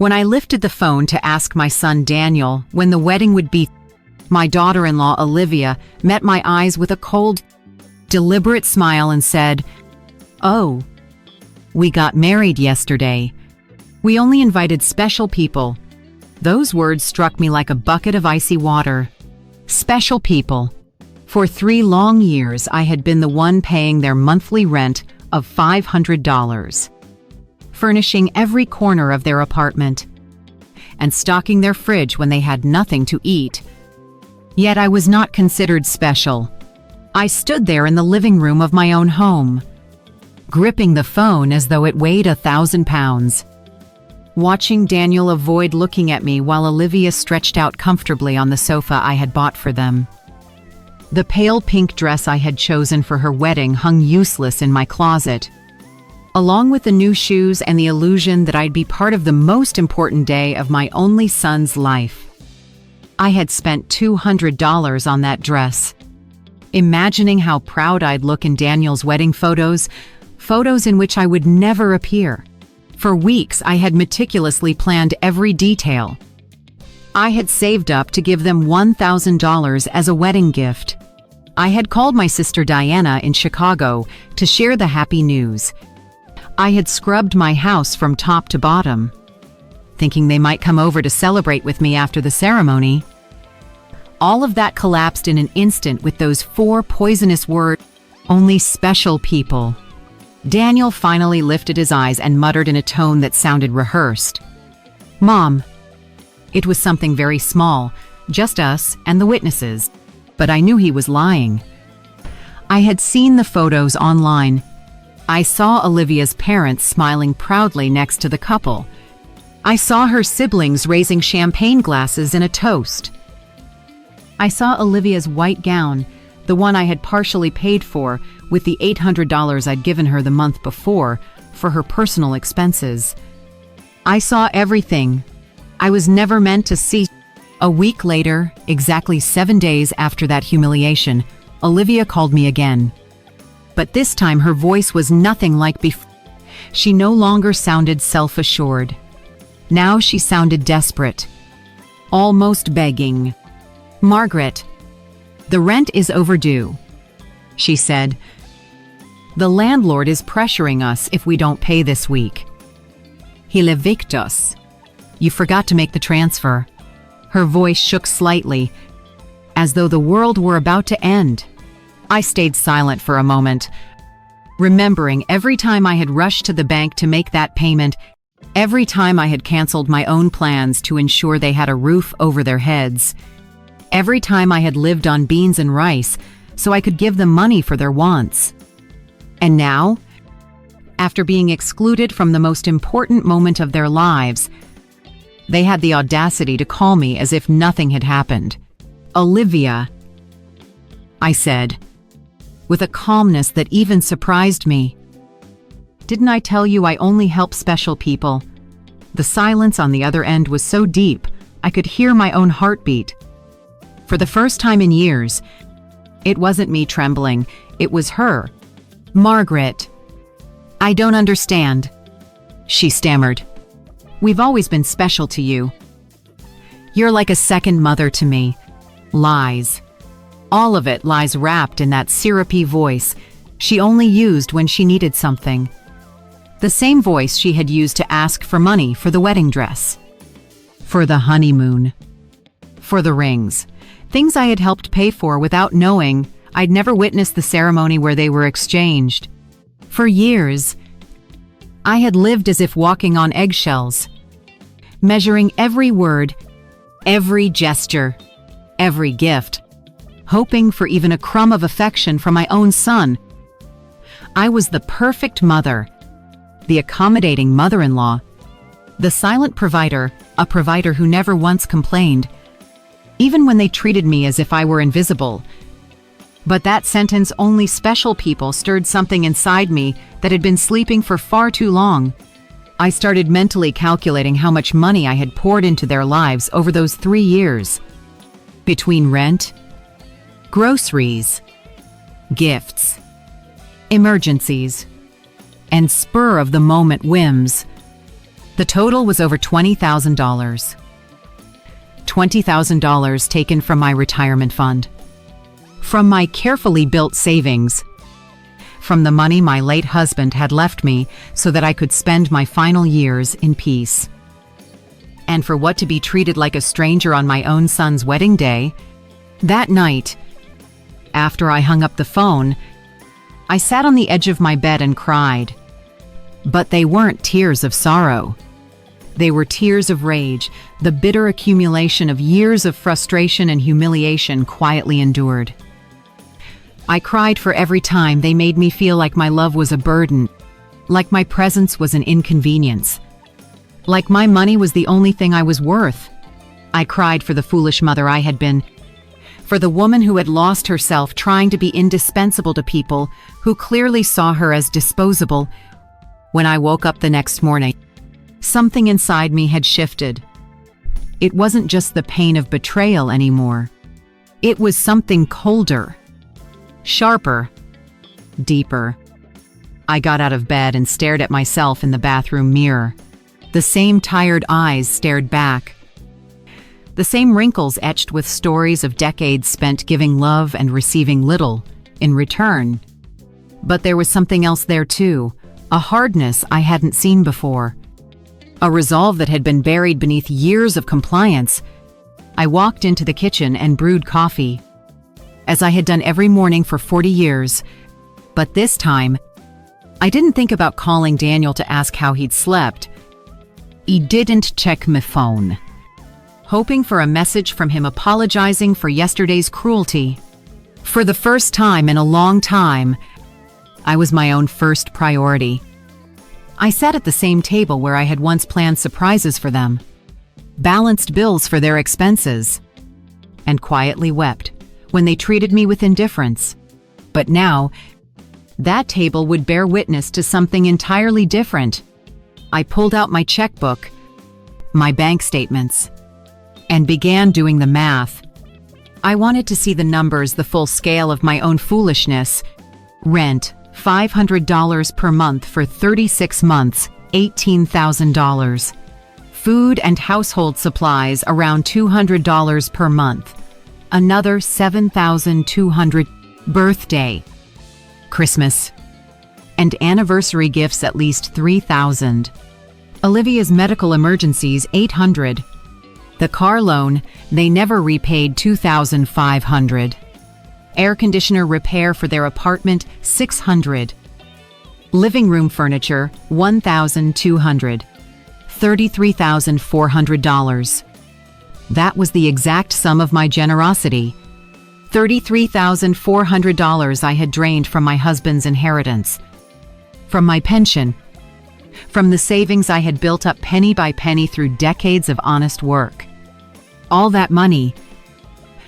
When I lifted the phone to ask my son Daniel when the wedding would be, my daughter-in-law Olivia met my eyes with a cold, deliberate smile and said, "Oh, we got married yesterday. We only invited special people." Those words struck me like a bucket of icy water. Special people. For 3 long years, I had been the one paying their monthly rent of $500, furnishing every corner of their apartment, and stocking their fridge when they had nothing to eat. Yet I was not considered special. I stood there in the living room of my own home, gripping the phone as though it weighed 1,000 pounds, watching Daniel avoid looking at me while Olivia stretched out comfortably on the sofa I had bought for them. The pale pink dress I had chosen for her wedding hung useless in my closet, along with the new shoes and the illusion that I'd be part of the most important day of my only son's life. I had spent $200 on that dress, imagining how proud I'd look in Daniel's wedding photos in which I would never appear. For weeks, I had meticulously planned every detail. I had saved up to give them $1,000 as a wedding gift. I had called my sister Diana in Chicago to share the happy news. I had scrubbed my house from top to bottom, thinking they might come over to celebrate with me after the ceremony. All of that collapsed in an instant with those 4 poisonous words, "Only special people." Daniel finally lifted his eyes and muttered in a tone that sounded rehearsed, "Mom." It was something very small, just us and the witnesses, but I knew he was lying. I had seen the photos online. I saw Olivia's parents smiling proudly next to the couple. I saw her siblings raising champagne glasses in a toast. I saw Olivia's white gown, the one I had partially paid for with the $800 I'd given her the month before for her personal expenses. I saw everything I was never meant to see. A week later, exactly 7 days after that humiliation, Olivia called me again. But this time her voice was nothing like before. She no longer sounded self-assured. Now she sounded desperate, almost begging. "Margaret, the rent is overdue," she said. "The landlord is pressuring us if we don't pay this week. He'll evict us. You forgot to make the transfer." Her voice shook slightly, as though the world were about to end. I stayed silent for a moment, remembering every time I had rushed to the bank to make that payment, every time I had canceled my own plans to ensure they had a roof over their heads, every time I had lived on beans and rice so I could give them money for their wants. And now, after being excluded from the most important moment of their lives, they had the audacity to call me as if nothing had happened. "Olivia," I said, with a calmness that even surprised me. "Didn't I tell you I only help special people?" The silence on the other end was so deep, I could hear my own heartbeat. For the first time in years, it wasn't me trembling, it was her. "Margaret, I don't understand," she stammered. "We've always been special to you. You're like a second mother to me." Lies. All of it, lies wrapped in that syrupy voice she only used when she needed something. The same voice she had used to ask for money for the wedding dress, for the honeymoon, for the rings, things I had helped pay for without knowing. I'd never witnessed the ceremony where they were exchanged. For years, I had lived as if walking on eggshells, measuring every word, every gesture, every gift, hoping for even a crumb of affection from my own son. I was the perfect mother, the accommodating mother-in-law, the silent provider, a provider who never once complained, even when they treated me as if I were invisible. But that sentence, "only special people," stirred something inside me that had been sleeping for far too long. I started mentally calculating how much money I had poured into their lives over those 3 years. Between rent, groceries, gifts, emergencies, and spur-of-the-moment whims, The total was over $20,000. $20,000 taken from my retirement fund, from my carefully built savings, from the money my late husband had left me so that I could spend my final years in peace. And for what, to be treated like a stranger on my own son's wedding day? That night, after I hung up the phone, I sat on the edge of my bed and cried. But they weren't tears of sorrow. They were tears of rage, the bitter accumulation of years of frustration and humiliation quietly endured. I cried for every time they made me feel like my love was a burden, like my presence was an inconvenience, like my money was the only thing I was worth. I cried for the foolish mother I had been, for the woman who had lost herself trying to be indispensable to people who clearly saw her as disposable. When I woke up the next morning, something inside me had shifted. It wasn't just the pain of betrayal anymore. It was something colder, sharper, deeper. I got out of bed and stared at myself in the bathroom mirror. The same tired eyes stared back. The same wrinkles etched with stories of decades spent giving love and receiving little in return. But there was something else there too, a hardness I hadn't seen before. A resolve that had been buried beneath years of compliance. I walked into the kitchen and brewed coffee, as I had done every morning for 40 years. But this time, I didn't think about calling Daniel to ask how he'd slept. He didn't check my phone, hoping for a message from him apologizing for yesterday's cruelty. For the first time in a long time, I was my own first priority. I sat at the same table where I had once planned surprises for them, balanced bills for their expenses, and quietly wept when they treated me with indifference. But now, that table would bear witness to something entirely different. I pulled out my checkbook, my bank statements, and began doing the math. I wanted to see the numbers, the full scale of my own foolishness. Rent, $500 per month for 36 months, $18,000. Food and household supplies around $200 per month. Another $7,200. Birthday, Christmas, and anniversary gifts at least $3,000. Olivia's medical emergencies $800. The car loan, they never repaid $2,500. Air conditioner repair for their apartment $600. Living room furniture $1,200. $33,400. That was the exact sum of my generosity. $33,400 I had drained from my husband's inheritance, from my pension, from the savings I had built up penny by penny through decades of honest work. All that money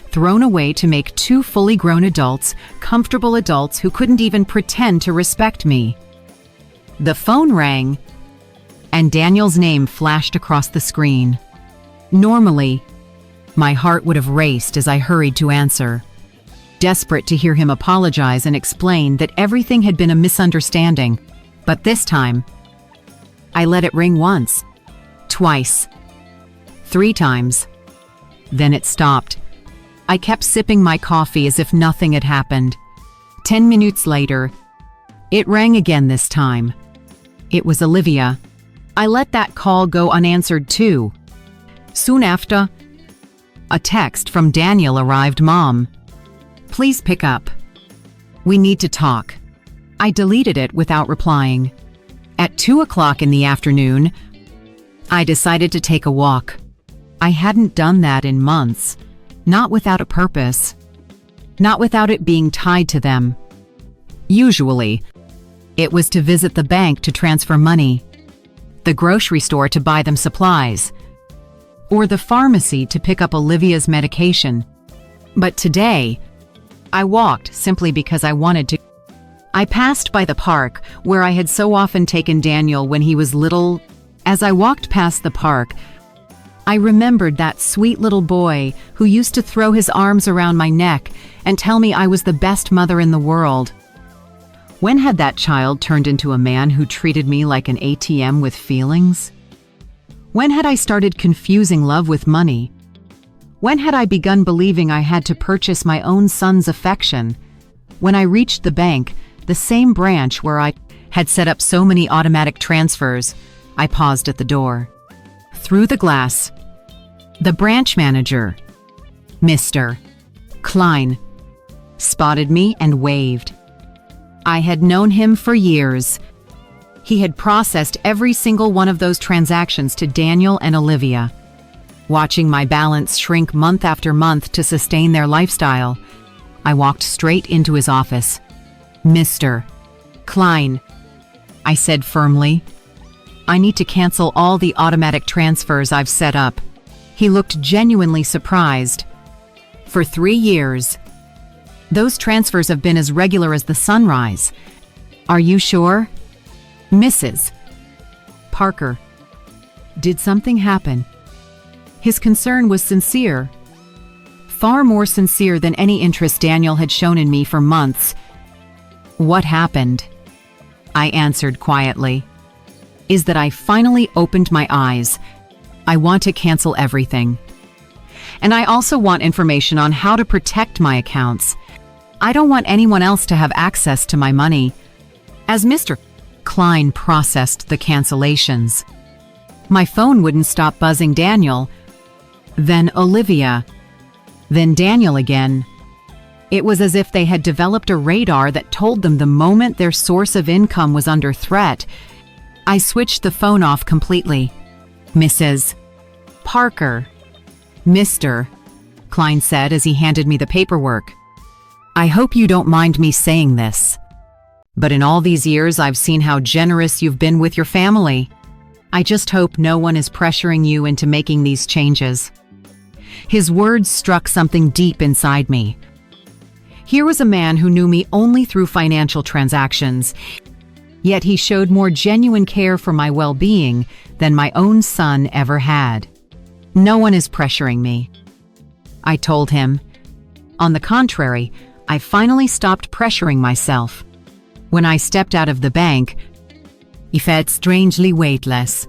thrown away to make two fully grown adults, comfortable adults who couldn't even pretend to respect me. The phone rang, and Daniel's name flashed across the screen. Normally, my heart would have raced as I hurried to answer, desperate to hear him apologize and explain that everything had been a misunderstanding. But this time, I let it ring once, twice, 3 times. Then it stopped. I kept sipping my coffee as if nothing had happened. 10 minutes later, it rang again this time. It was Olivia. I let that call go unanswered too. Soon after, a text from Daniel arrived. Mom, please pick up. We need to talk. I deleted it without replying. At 2 o'clock in the afternoon, I decided to take a walk. I hadn't done that in months. Not without a purpose. Not without it being tied to them. Usually, it was to visit the bank to transfer money, the grocery store to buy them supplies, or the pharmacy to pick up Olivia's medication. But today, I walked simply because I wanted to. I passed by the park where I had so often taken Daniel when he was little. As I walked past the park, I remembered that sweet little boy who used to throw his arms around my neck and tell me I was the best mother in the world. When had that child turned into a man who treated me like an ATM with feelings? When had I started confusing love with money? When had I begun believing I had to purchase my own son's affection? When I reached the bank, the same branch where I had set up so many automatic transfers, I paused at the door. Through the glass, the branch manager, Mr. Klein, spotted me and waved. I had known him for years. He had processed every single one of those transactions to Daniel and Olivia. Watching my balance shrink month after month to sustain their lifestyle, I walked straight into his office. "Mr. Klein," I said firmly, "I need to cancel all the automatic transfers I've set up." He looked genuinely surprised. "For 3 years. Those transfers have been as regular as the sunrise. Are you sure?" "Mrs. Parker, did something happen?" His concern was sincere, far more sincere than any interest Daniel had shown in me for months. "What happened," I answered quietly, "is that I finally opened my eyes. I want to cancel everything. And I also want information on how to protect my accounts. I don't want anyone else to have access to my money." As Mr. Klein processed the cancellations, my phone wouldn't stop buzzing Daniel, then Olivia, then Daniel again. It was as if they had developed a radar that told them the moment their source of income was under threat. I switched the phone off completely. "Mrs. Parker," Mr. Klein said as he handed me the paperwork. "I hope you don't mind me saying this, but in all these years I've seen how generous you've been with your family. I just hope no one is pressuring you into making these changes." His words struck something deep inside me. Here was a man who knew me only through financial transactions, yet he showed more genuine care for my well-being than my own son ever had. "No one is pressuring me," I told him. "On the contrary, I finally stopped pressuring myself. When I stepped out of the bank, I felt strangely weightless,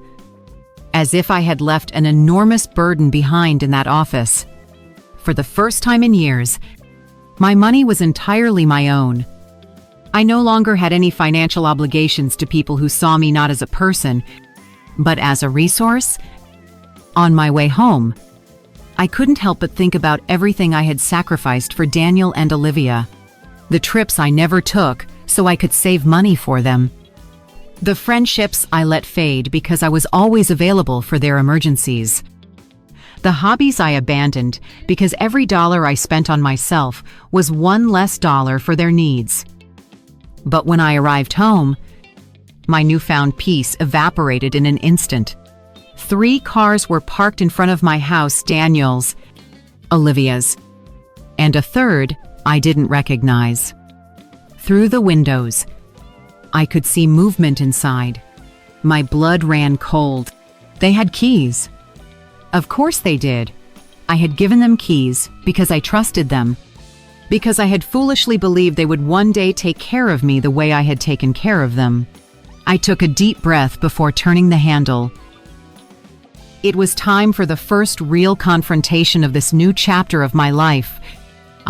as if I had left an enormous burden behind in that office. For the first time in years, my money was entirely my own. I no longer had any financial obligations to people who saw me not as a person, but as a resource. On my way home, I couldn't help but think about everything I had sacrificed for Daniel and Olivia, the trips I never took so I could save money for them, the friendships I let fade because I was always available for their emergencies, the hobbies I abandoned because every dollar I spent on myself was one less dollar for their needs. But when I arrived home, my newfound peace evaporated in an instant. 3 cars were parked in front of my house, Daniel's, Olivia's, and a third I didn't recognize. Through the windows, I could see movement inside. My blood ran cold. They had keys. Of course they did. I had given them keys because I trusted them, because I had foolishly believed they would one day take care of me the way I had taken care of them. I took a deep breath before turning the handle. It was time for the first real confrontation of this new chapter of my life.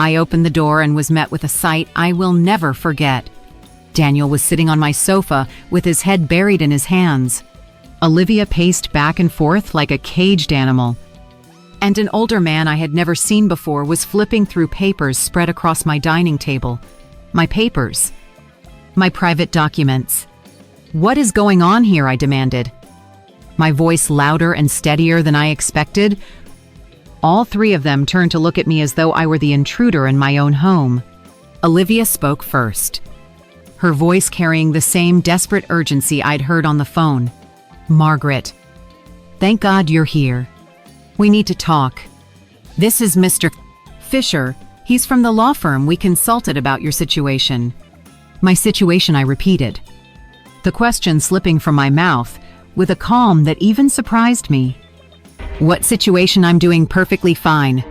I opened the door and was met with a sight I will never forget. Daniel was sitting on my sofa with his head buried in his hands. Olivia paced back and forth like a caged animal. And an older man I had never seen before was flipping through papers spread across my dining table. My papers. My private documents. "What is going on here?" I demanded, my voice louder and steadier than I expected. All 3 of them turned to look at me as though I were the intruder in my own home. Olivia spoke first, her voice carrying the same desperate urgency I'd heard on the phone. "Margaret, thank God you're here. We need to talk. This is Mr. Fisher. He's from the law firm we consulted about your situation." My situation, I repeated, the question slipping from my mouth with a calm that even surprised me. "What situation? I'm doing perfectly fine."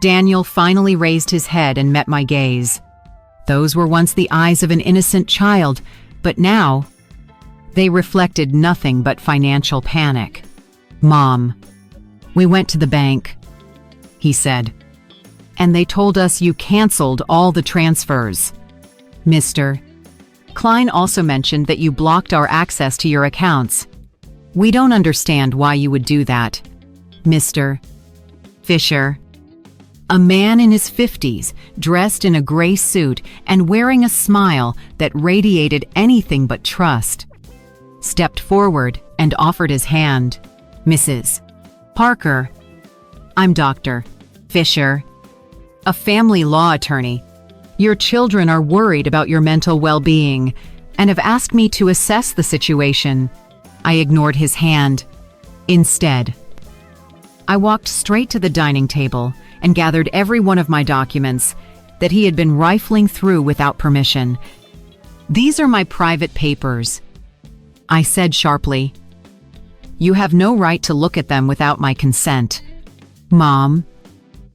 Daniel finally raised his head and met my gaze. Those were once the eyes of an innocent child, but now they reflected nothing but financial panic. Mom, we went to the bank, he said, and they told us you canceled all the transfers. Mr. Klein also mentioned that you blocked our access to your accounts. We don't understand why you would do that. Mr. Fisher. A man in his 50s, dressed in a gray suit and wearing a smile that radiated anything but trust, stepped forward and offered his hand. Mrs. Parker. I'm Dr. Fisher, a family law attorney. Your children are worried about your mental well-being and have asked me to assess the situation. I ignored his hand. Instead, I walked straight to the dining table and gathered every one of my documents that he had been rifling through without permission. These are my private papers, I said sharply. You have no right to look at them without my consent. Mom,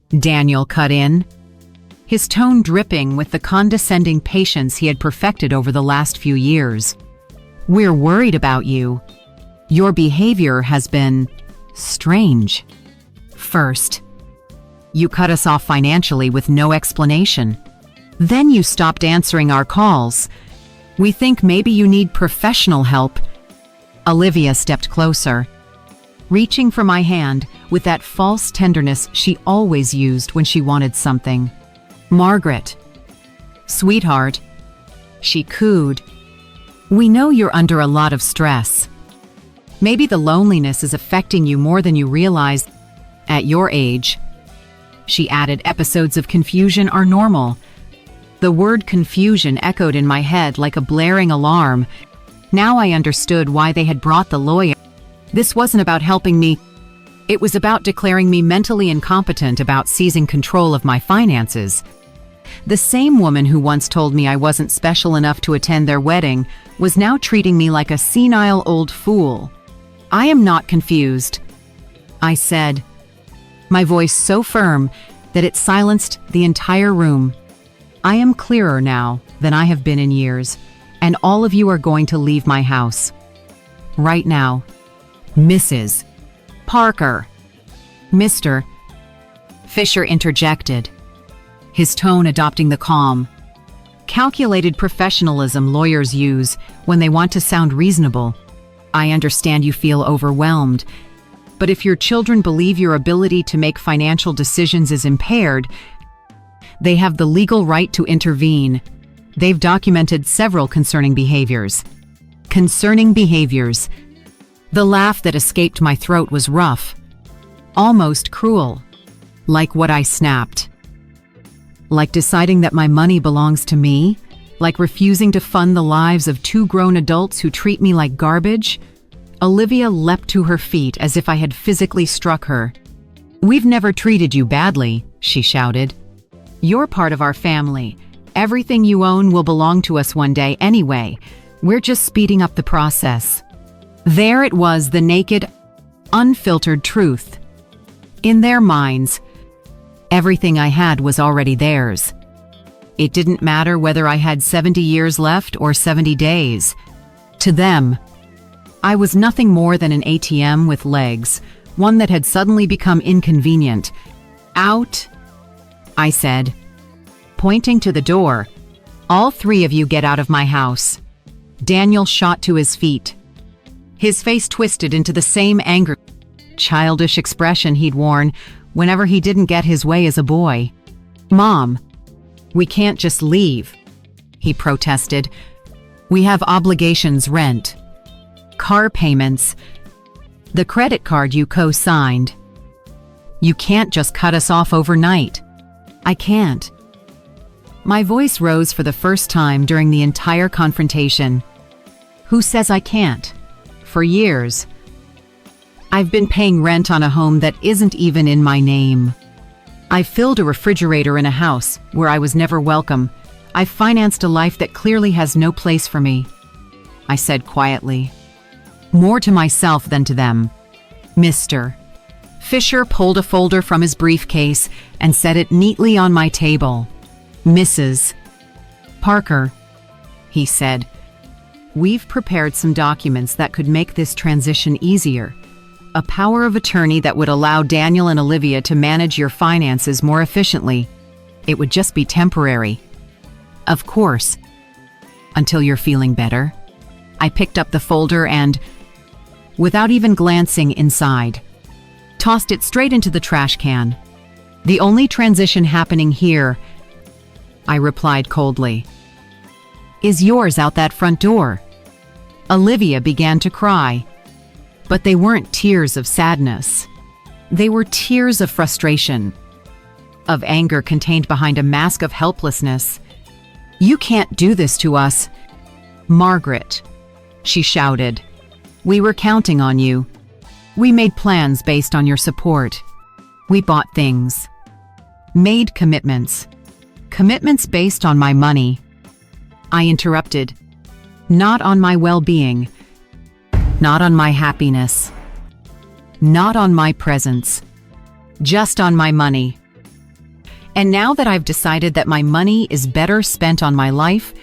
Daniel cut in, his tone dripping with the condescending patience he had perfected over the last few years. We're worried about you. Your behavior has been strange. First, you cut us off financially with no explanation. Then you stopped answering our calls. We think maybe you need professional help. Olivia stepped closer, reaching for my hand with that false tenderness she always used when she wanted something. Margaret, sweetheart, she cooed. We know you're under a lot of stress. Maybe the loneliness is affecting you more than you realize. At your age, she added, episodes of confusion are normal. The word confusion echoed in my head like a blaring alarm. Now I understood why they had brought the lawyer. This wasn't about helping me. It was about declaring me mentally incompetent about seizing control of my finances. The same woman who once told me I wasn't special enough to attend their wedding was now treating me like a senile old fool. I am not confused, I said, my voice so firm that it silenced the entire room. I am clearer now than I have been in years, and all of you are going to leave my house. Right now. Mrs. Parker. Mr. Fisher interjected, his tone adopting the calm, calculated professionalism lawyers use when they want to sound reasonable. I understand you feel overwhelmed, but if your children believe your ability to make financial decisions is impaired, they have the legal right to intervene. They've documented several concerning behaviors. Concerning behaviors. The laugh that escaped my throat was rough, almost cruel, like what I snapped. Like deciding that my money belongs to me? Like refusing to fund the lives of two grown adults who treat me like garbage? Olivia leapt to her feet as if I had physically struck her. We've never treated you badly, she shouted. You're part of our family. Everything you own will belong to us one day anyway. We're just speeding up the process. There it was, the naked, unfiltered truth. In their minds, everything I had was already theirs. It didn't matter whether I had 70 years left or 70 days. To them, I was nothing more than an ATM with legs, one that had suddenly become inconvenient. Out, I said, pointing to the door. All three of you get out of my house. Daniel shot to his feet. His face twisted into the same angry, childish expression he'd worn whenever he didn't get his way as a boy. Mom, we can't just leave, he protested. We have obligations, rent, car payments, the credit card you co-signed. You can't just cut us off overnight. I can't. My voice rose for the first time during the entire confrontation. Who says I can't? For years, I've been paying rent on a home that isn't even in my name. I filled a refrigerator in a house where I was never welcome. I financed a life that clearly has no place for me, I said quietly, more to myself than to them. Mr. Fisher pulled a folder from his briefcase and set it neatly on my table. Mrs. Parker, he said, we've prepared some documents that could make this transition easier. A power of attorney that would allow Daniel and Olivia to manage your finances more efficiently. It would just be temporary. Of course. Until you're feeling better. I picked up the folder and, without even glancing inside, tossed it straight into the trash can. The only transition happening here, I replied coldly, is yours out that front door. Olivia began to cry, but they weren't tears of sadness. They were tears of frustration, of anger contained behind a mask of helplessness. You can't do this to us, Margaret, she shouted. We were counting on you. We made plans based on your support. We bought things, made commitments based on my money. I interrupted. Not on my well-being, not on my happiness, not on my presence, just on my money. And now that I've decided that my money is better spent on my life,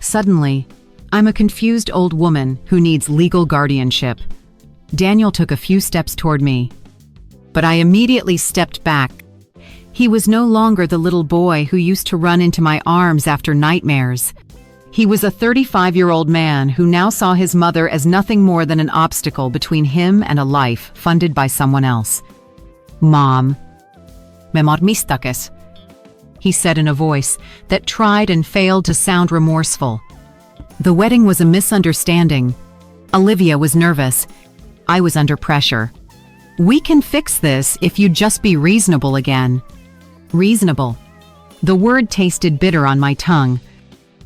suddenly, I'm a confused old woman who needs legal guardianship. Daniel took a few steps toward me, but I immediately stepped back. He was no longer the little boy who used to run into my arms after nightmares. He was a 35-year-old man who now saw his mother as nothing more than an obstacle between him and a life funded by someone else. Mom, me mistakes, he said in a voice that tried and failed to sound remorseful. The wedding was a misunderstanding. Olivia was nervous. I was under pressure. We can fix this if you just be reasonable again. Reasonable. The word tasted bitter on my tongue.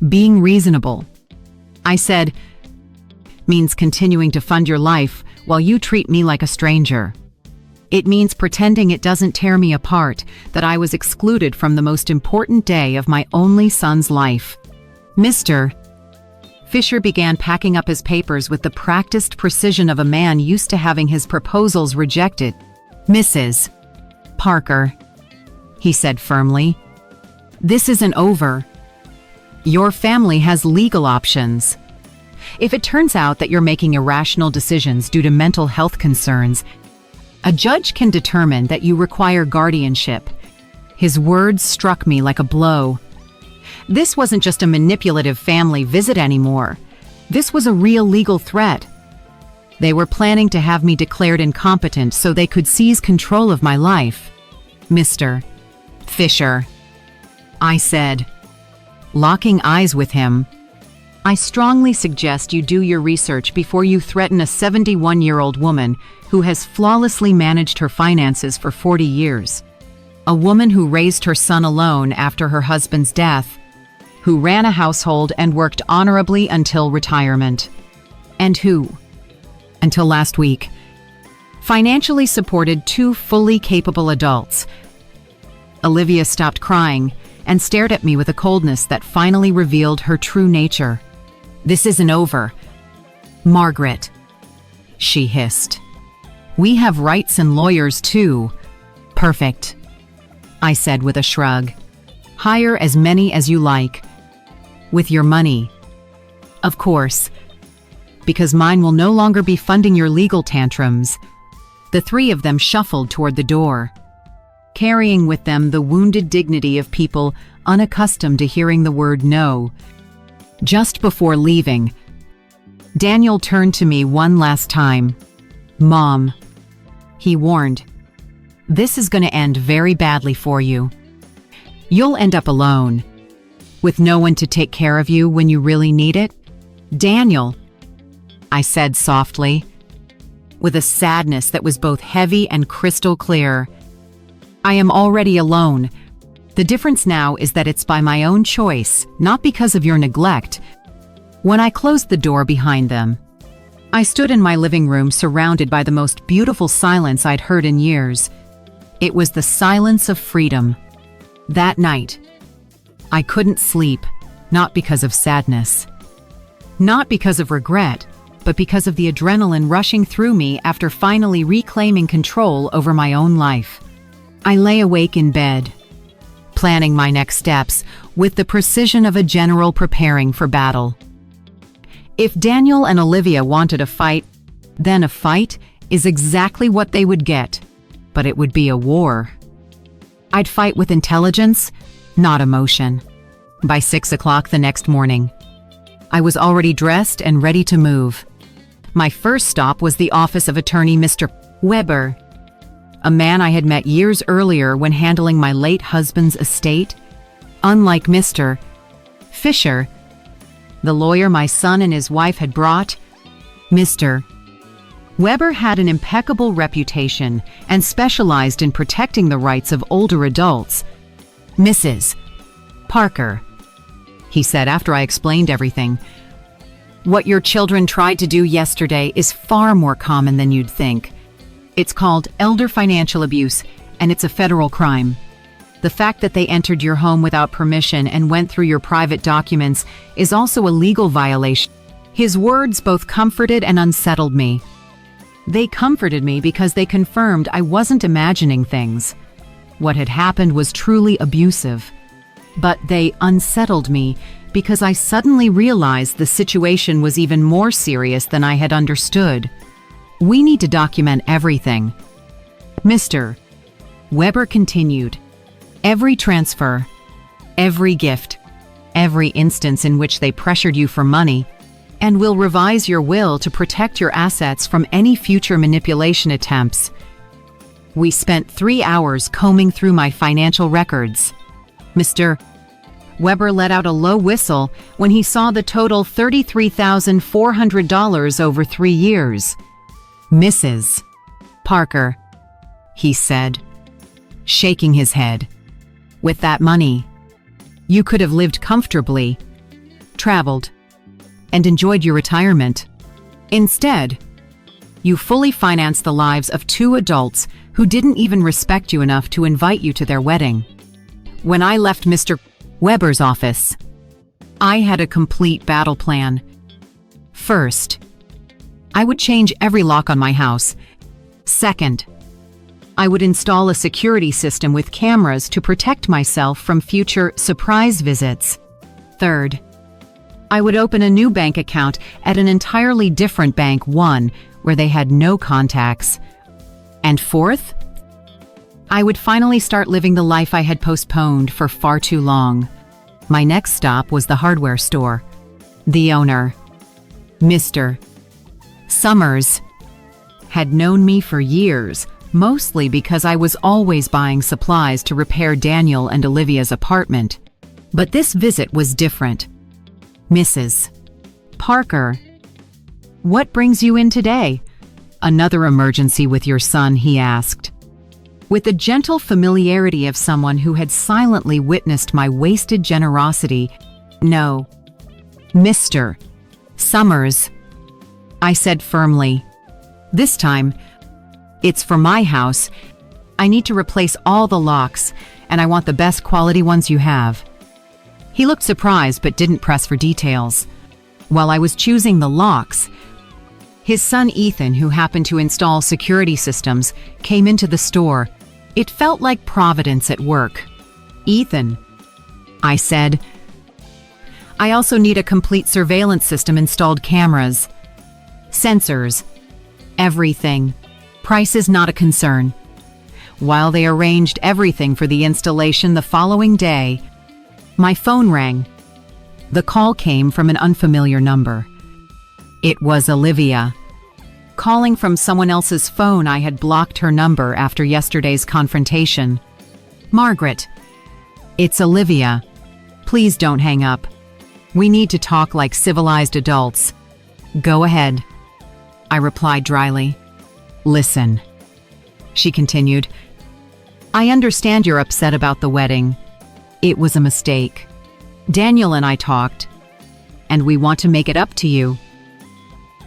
Being reasonable, I said, means continuing to fund your life while you treat me like a stranger. It means pretending it doesn't tear me apart that I was excluded from the most important day of my only son's life. Mr. Fisher began packing up his papers with the practiced precision of a man used to having his proposals rejected. Mrs. Parker, he said firmly, this isn't over. Your family has legal options. If it turns out that you're making irrational decisions due to mental health concerns, a judge can determine that you require guardianship. His words struck me like a blow. This wasn't just a manipulative family visit anymore. This was a real legal threat. They were planning to have me declared incompetent so they could seize control of my life. Mr. Fisher, I said, locking eyes with him. I strongly suggest you do your research before you threaten a 71-year-old woman who has flawlessly managed her finances for 40 years. A woman who raised her son alone after her husband's death, who ran a household and worked honorably until retirement, and who, until last week, financially supported 2 fully capable adults. Olivia stopped crying and stared at me with a coldness that finally revealed her true nature. This isn't over, Margaret, she hissed. We have rights and lawyers too. Perfect, I said with a shrug. Hire as many as you like. With your money. Of course, because mine will no longer be funding your legal tantrums. The 3 of them shuffled toward the door, carrying with them the wounded dignity of people unaccustomed to hearing the word no. Just before leaving, Daniel turned to me one last time. Mom, he warned, this is going to end very badly for you. You'll end up alone, with no one to take care of you when you really need it. Daniel, I said softly, with a sadness that was both heavy and crystal clear. I am already alone. The difference now is that it's by my own choice, not because of your neglect. When I closed the door behind them, I stood in my living room surrounded by the most beautiful silence I'd heard in years. It was the silence of freedom. That night, I couldn't sleep, not because of sadness, not because of regret, but because of the adrenaline rushing through me after finally reclaiming control over my own life. I lay awake in bed, planning my next steps with the precision of a general preparing for battle. If Daniel and Olivia wanted a fight, then a fight, is exactly what they would get, but it would be a war. I'd fight with intelligence, not emotion. By 6 o'clock the next morning, I was already dressed and ready to move. My first stop was the office of attorney Mr. Weber, a man I had met years earlier when handling my late husband's estate. Unlike Mr. Fisher, the lawyer my son and his wife had brought, Mr. Weber had an impeccable reputation and specialized in protecting the rights of older adults. "Mrs. Parker," he said after I explained everything, "what your children tried to do yesterday is far more common than you'd think. It's called elder financial abuse, and it's a federal crime. The fact that they entered your home without permission and went through your private documents is also a legal violation." His words both comforted and unsettled me. They comforted me because they confirmed I wasn't imagining things. What had happened was truly abusive. But they unsettled me because I suddenly realized the situation was even more serious than I had understood. "We need to document everything," Mr. Weber continued. "Every transfer, every gift, every instance in which they pressured you for money, and we'll revise your will to protect your assets from any future manipulation attempts." We spent 3 hours combing through my financial records. Mr. Weber let out a low whistle when he saw the total $33,400 over 3 years. "Mrs. Parker," he said, shaking his head, "with that money, you could have lived comfortably, traveled, and enjoyed your retirement. Instead, you fully financed the lives of 2 adults who didn't even respect you enough to invite you to their wedding." When I left Mr. Weber's office, I had a complete battle plan. First, I would change every lock on my house. Second, I would install a security system with cameras to protect myself from future surprise visits. Third, I would open a new bank account at an entirely different bank, one where they had no contacts. And fourth, I would finally start living the life I had postponed for far too long. My next stop was the hardware store. The owner, Mr. Summers, had known me for years, mostly because I was always buying supplies to repair Daniel and Olivia's apartment. But this visit was different. "Mrs. Parker, what brings you in today? Another emergency with your son?" he asked, with the gentle familiarity of someone who had silently witnessed my wasted generosity. "No, Mr. Summers," I said firmly. "This time, it's for my house. I need to replace all the locks, and I want the best quality ones you have." He looked surprised but didn't press for details. While I was choosing the locks, his son Ethan, who happened to install security systems, came into the store. It felt like Providence at work. "Ethan," I said, "I also need a complete surveillance system, installed cameras, sensors, everything. Price is not a concern." While they arranged everything for the installation the following day, my phone rang. The call came from an unfamiliar number. It was Olivia. Calling from someone else's phone, I had blocked her number after yesterday's confrontation. "Margaret, it's Olivia. Please don't hang up. We need to talk like civilized adults." "Go ahead," I replied dryly. "Listen," she continued, "I understand you're upset about the wedding. It was a mistake. Daniel and I talked, and we want to make it up to you.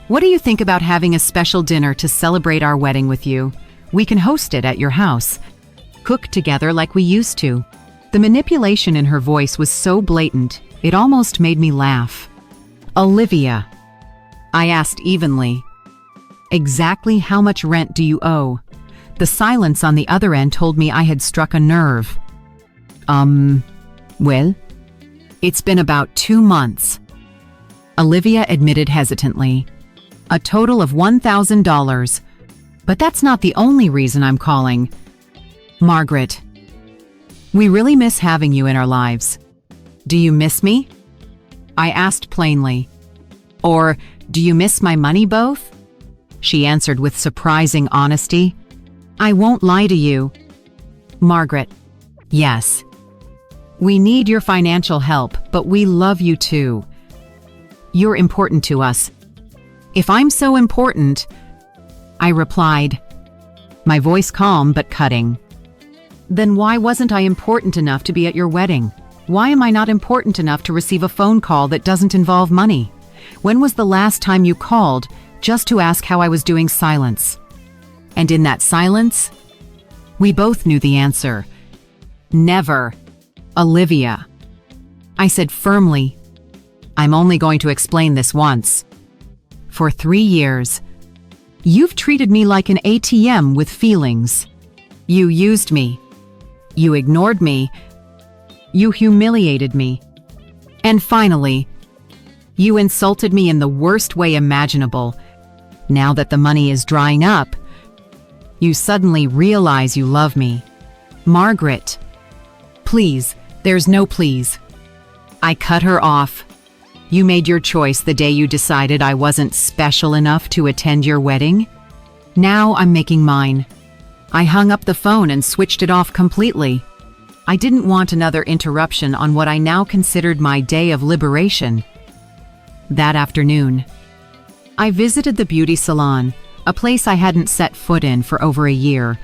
What do you think about having a special dinner to celebrate our wedding with you? We can host it at your house. Cook together like we used to." The manipulation in her voice was so blatant, it almost made me laugh. "Olivia," I asked evenly, "exactly how much rent do you owe?" The silence on the other end told me I had struck a nerve. Well, it's been about 2 months," Olivia admitted hesitantly. "A total of $1,000. But that's not the only reason I'm calling. Margaret, we really miss having you in our lives. Do you miss me? I asked plainly. Or, do you miss my money both? She answered with surprising honesty. I won't lie to you. Margaret, yes. We need your financial help, but we love you too. You're important to us. If I'm so important, I replied, my voice calm but cutting. Then why wasn't I important enough to be at your wedding? Why am I not important enough to receive a phone call that doesn't involve money? When was the last time you called just to ask how I was doing? Silence. And in that silence, we both knew the answer. Never, Olivia. I said firmly, I'm only going to explain this once. For 3 years, you've treated me like an ATM with feelings. You used me. You ignored me. You humiliated me. And finally, you insulted me in the worst way imaginable. Now that the money is drying up, you suddenly realize you love me. Margaret, please, there's no please. I cut her off. You made your choice the day you decided I wasn't special enough to attend your wedding. Now I'm making mine. I hung up the phone and switched it off completely. I didn't want another interruption on what I now considered my day of liberation. That afternoon, I visited the beauty salon, a place I hadn't set foot in for over a year.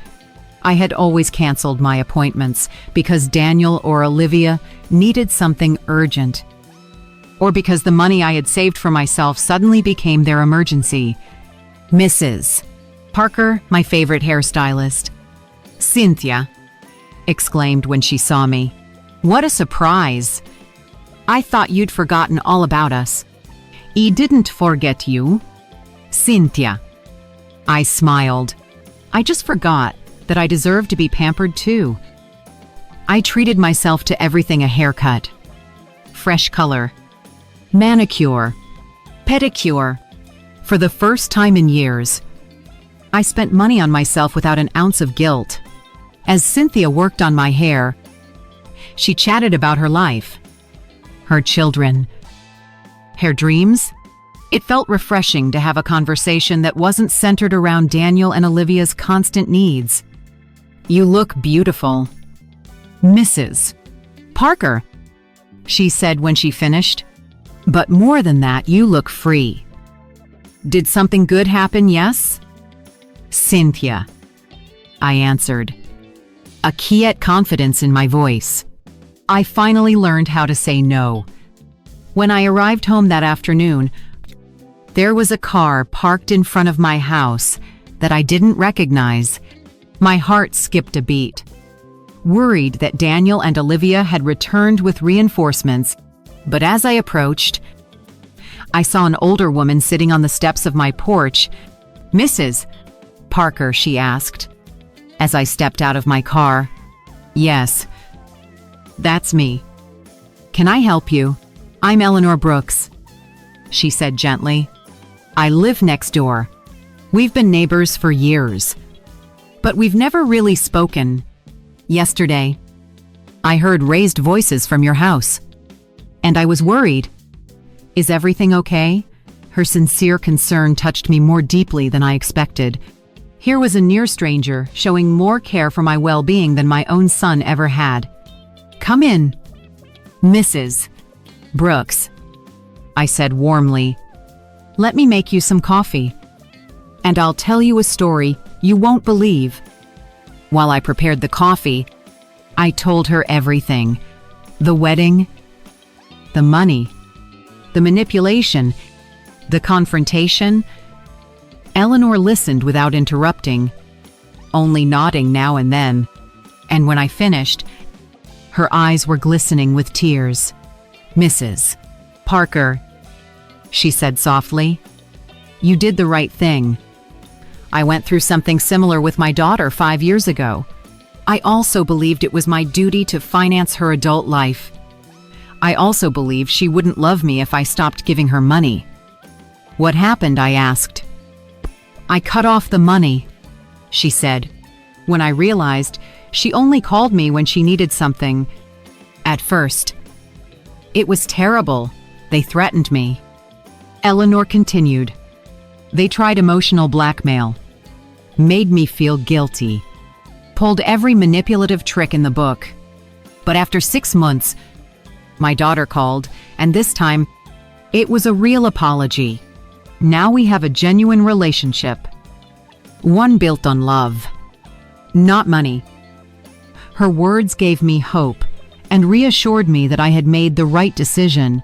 I had always canceled my appointments because Daniel or Olivia needed something urgent, or because the money I had saved for myself suddenly became their emergency. Mrs. Parker, my favorite hairstylist. Cynthia exclaimed when she saw me. What a surprise! I thought you'd forgotten all about us. I didn't forget you, Cynthia. I smiled. I just forgot that I deserved to be pampered too. I treated myself to everything: a haircut, fresh color, manicure, pedicure. For the first time in years, I spent money on myself without an ounce of guilt. As Cynthia worked on my hair, she chatted about her life, her children, her dreams. It felt refreshing to have a conversation that wasn't centered around Daniel and Olivia's constant needs. You look beautiful, Mrs. Parker, she said when she finished. But more than that, you look free. Did something good happen, yes? Cynthia, I answered, a quiet confidence in my voice. I finally learned how to say no. When I arrived home that afternoon, there was a car parked in front of my house that I didn't recognize. My heart skipped a beat. Worried that Daniel and Olivia had returned with reinforcements, but as I approached, I saw an older woman sitting on the steps of my porch. Mrs. Parker, she asked, as I stepped out of my car. Yes, that's me. Can I help you? I'm Eleanor Brooks, she said gently. I live next door. We've been neighbors for years, but we've never really spoken. Yesterday, I heard raised voices from your house, and I was worried. Is everything okay? Her sincere concern touched me more deeply than I expected. Here was a near stranger showing more care for my well-being than my own son ever had. Come in, Mrs. Brooks, I said warmly. Let me make you some coffee, and I'll tell you a story you won't believe. While I prepared the coffee, I told her everything. The wedding, the money, the manipulation, the confrontation. Eleanor listened without interrupting, only nodding now and then. And when I finished, her eyes were glistening with tears. Mrs. Parker, she said softly, you did the right thing. I went through something similar with my daughter 5 years ago. I also believed it was my duty to finance her adult life. I also believed she wouldn't love me if I stopped giving her money. What happened? I asked. I cut off the money, she said, when I realized she only called me when she needed something. At first, it was terrible. They threatened me. Eleanor continued. They tried emotional blackmail, made me feel guilty, pulled every manipulative trick in the book. But after 6 months, my daughter called, and this time, it was a real apology. Now we have a genuine relationship. One built on love, not money. Her words gave me hope and reassured me that I had made the right decision.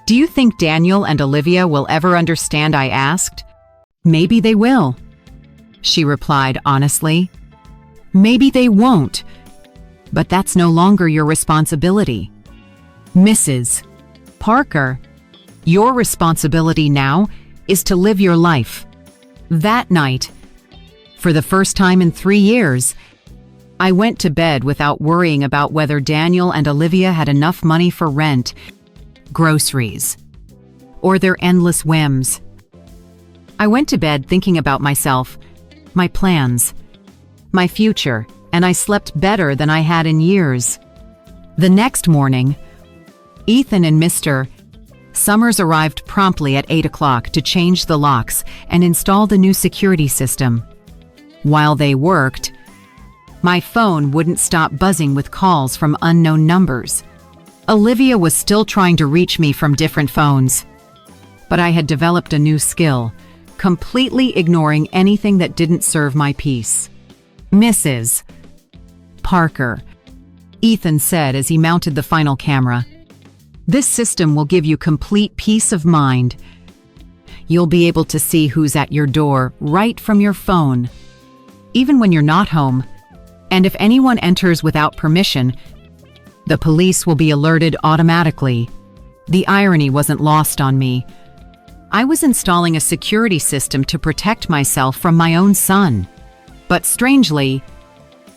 Do you think Daniel and Olivia will ever understand? I asked. Maybe they will, she replied honestly. Maybe they won't, but that's no longer your responsibility. Mrs. Parker, your responsibility now is to live your life. That night, for the first time in 3 years, I went to bed without worrying about whether Daniel and Olivia had enough money for rent, groceries, or their endless whims. I went to bed thinking about myself, my plans, my future, and I slept better than I had in years. The next morning, Ethan and Mr. Summers arrived promptly at 8 o'clock to change the locks and install the new security system. While they worked, my phone wouldn't stop buzzing with calls from unknown numbers. Olivia was still trying to reach me from different phones, but I had developed a new skill, completely ignoring anything that didn't serve my peace. Mrs. Parker, Ethan said as he mounted the final camera. This system will give you complete peace of mind. You'll be able to see who's at your door right from your phone, even when you're not home. And if anyone enters without permission, the police will be alerted automatically. The irony wasn't lost on me. I was installing a security system to protect myself from my own son. But strangely,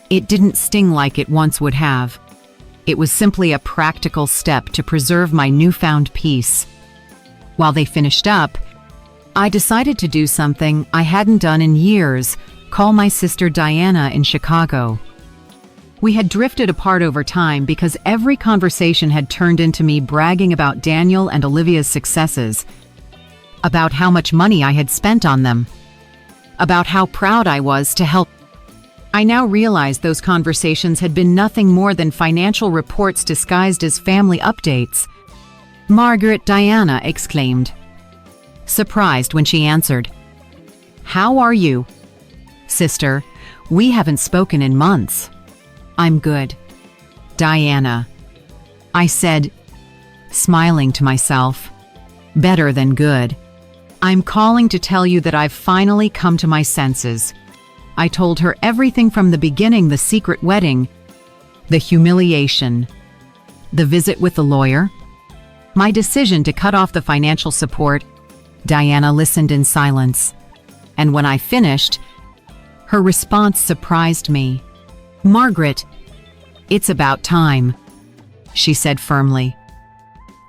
it didn't sting like it once would have. It was simply a practical step to preserve my newfound peace. While they finished up, I decided to do something I hadn't done in years, call my sister Diana in Chicago. We had drifted apart over time because every conversation had turned into me bragging about Daniel and Olivia's successes, about how much money I had spent on them, about how proud I was to help. I now realized those conversations had been nothing more than financial reports disguised as family updates. Margaret, Diana exclaimed, surprised when she answered. How are you? Sister, we haven't spoken in months. I'm good. Diana, I said, smiling to myself. Better than good. I'm calling to tell you that I've finally come to my senses. I told her everything from the beginning, the secret wedding, the humiliation, the visit with the lawyer, my decision to cut off the financial support. Diana listened in silence, and when I finished, her response surprised me. Margaret, it's about time, she said firmly.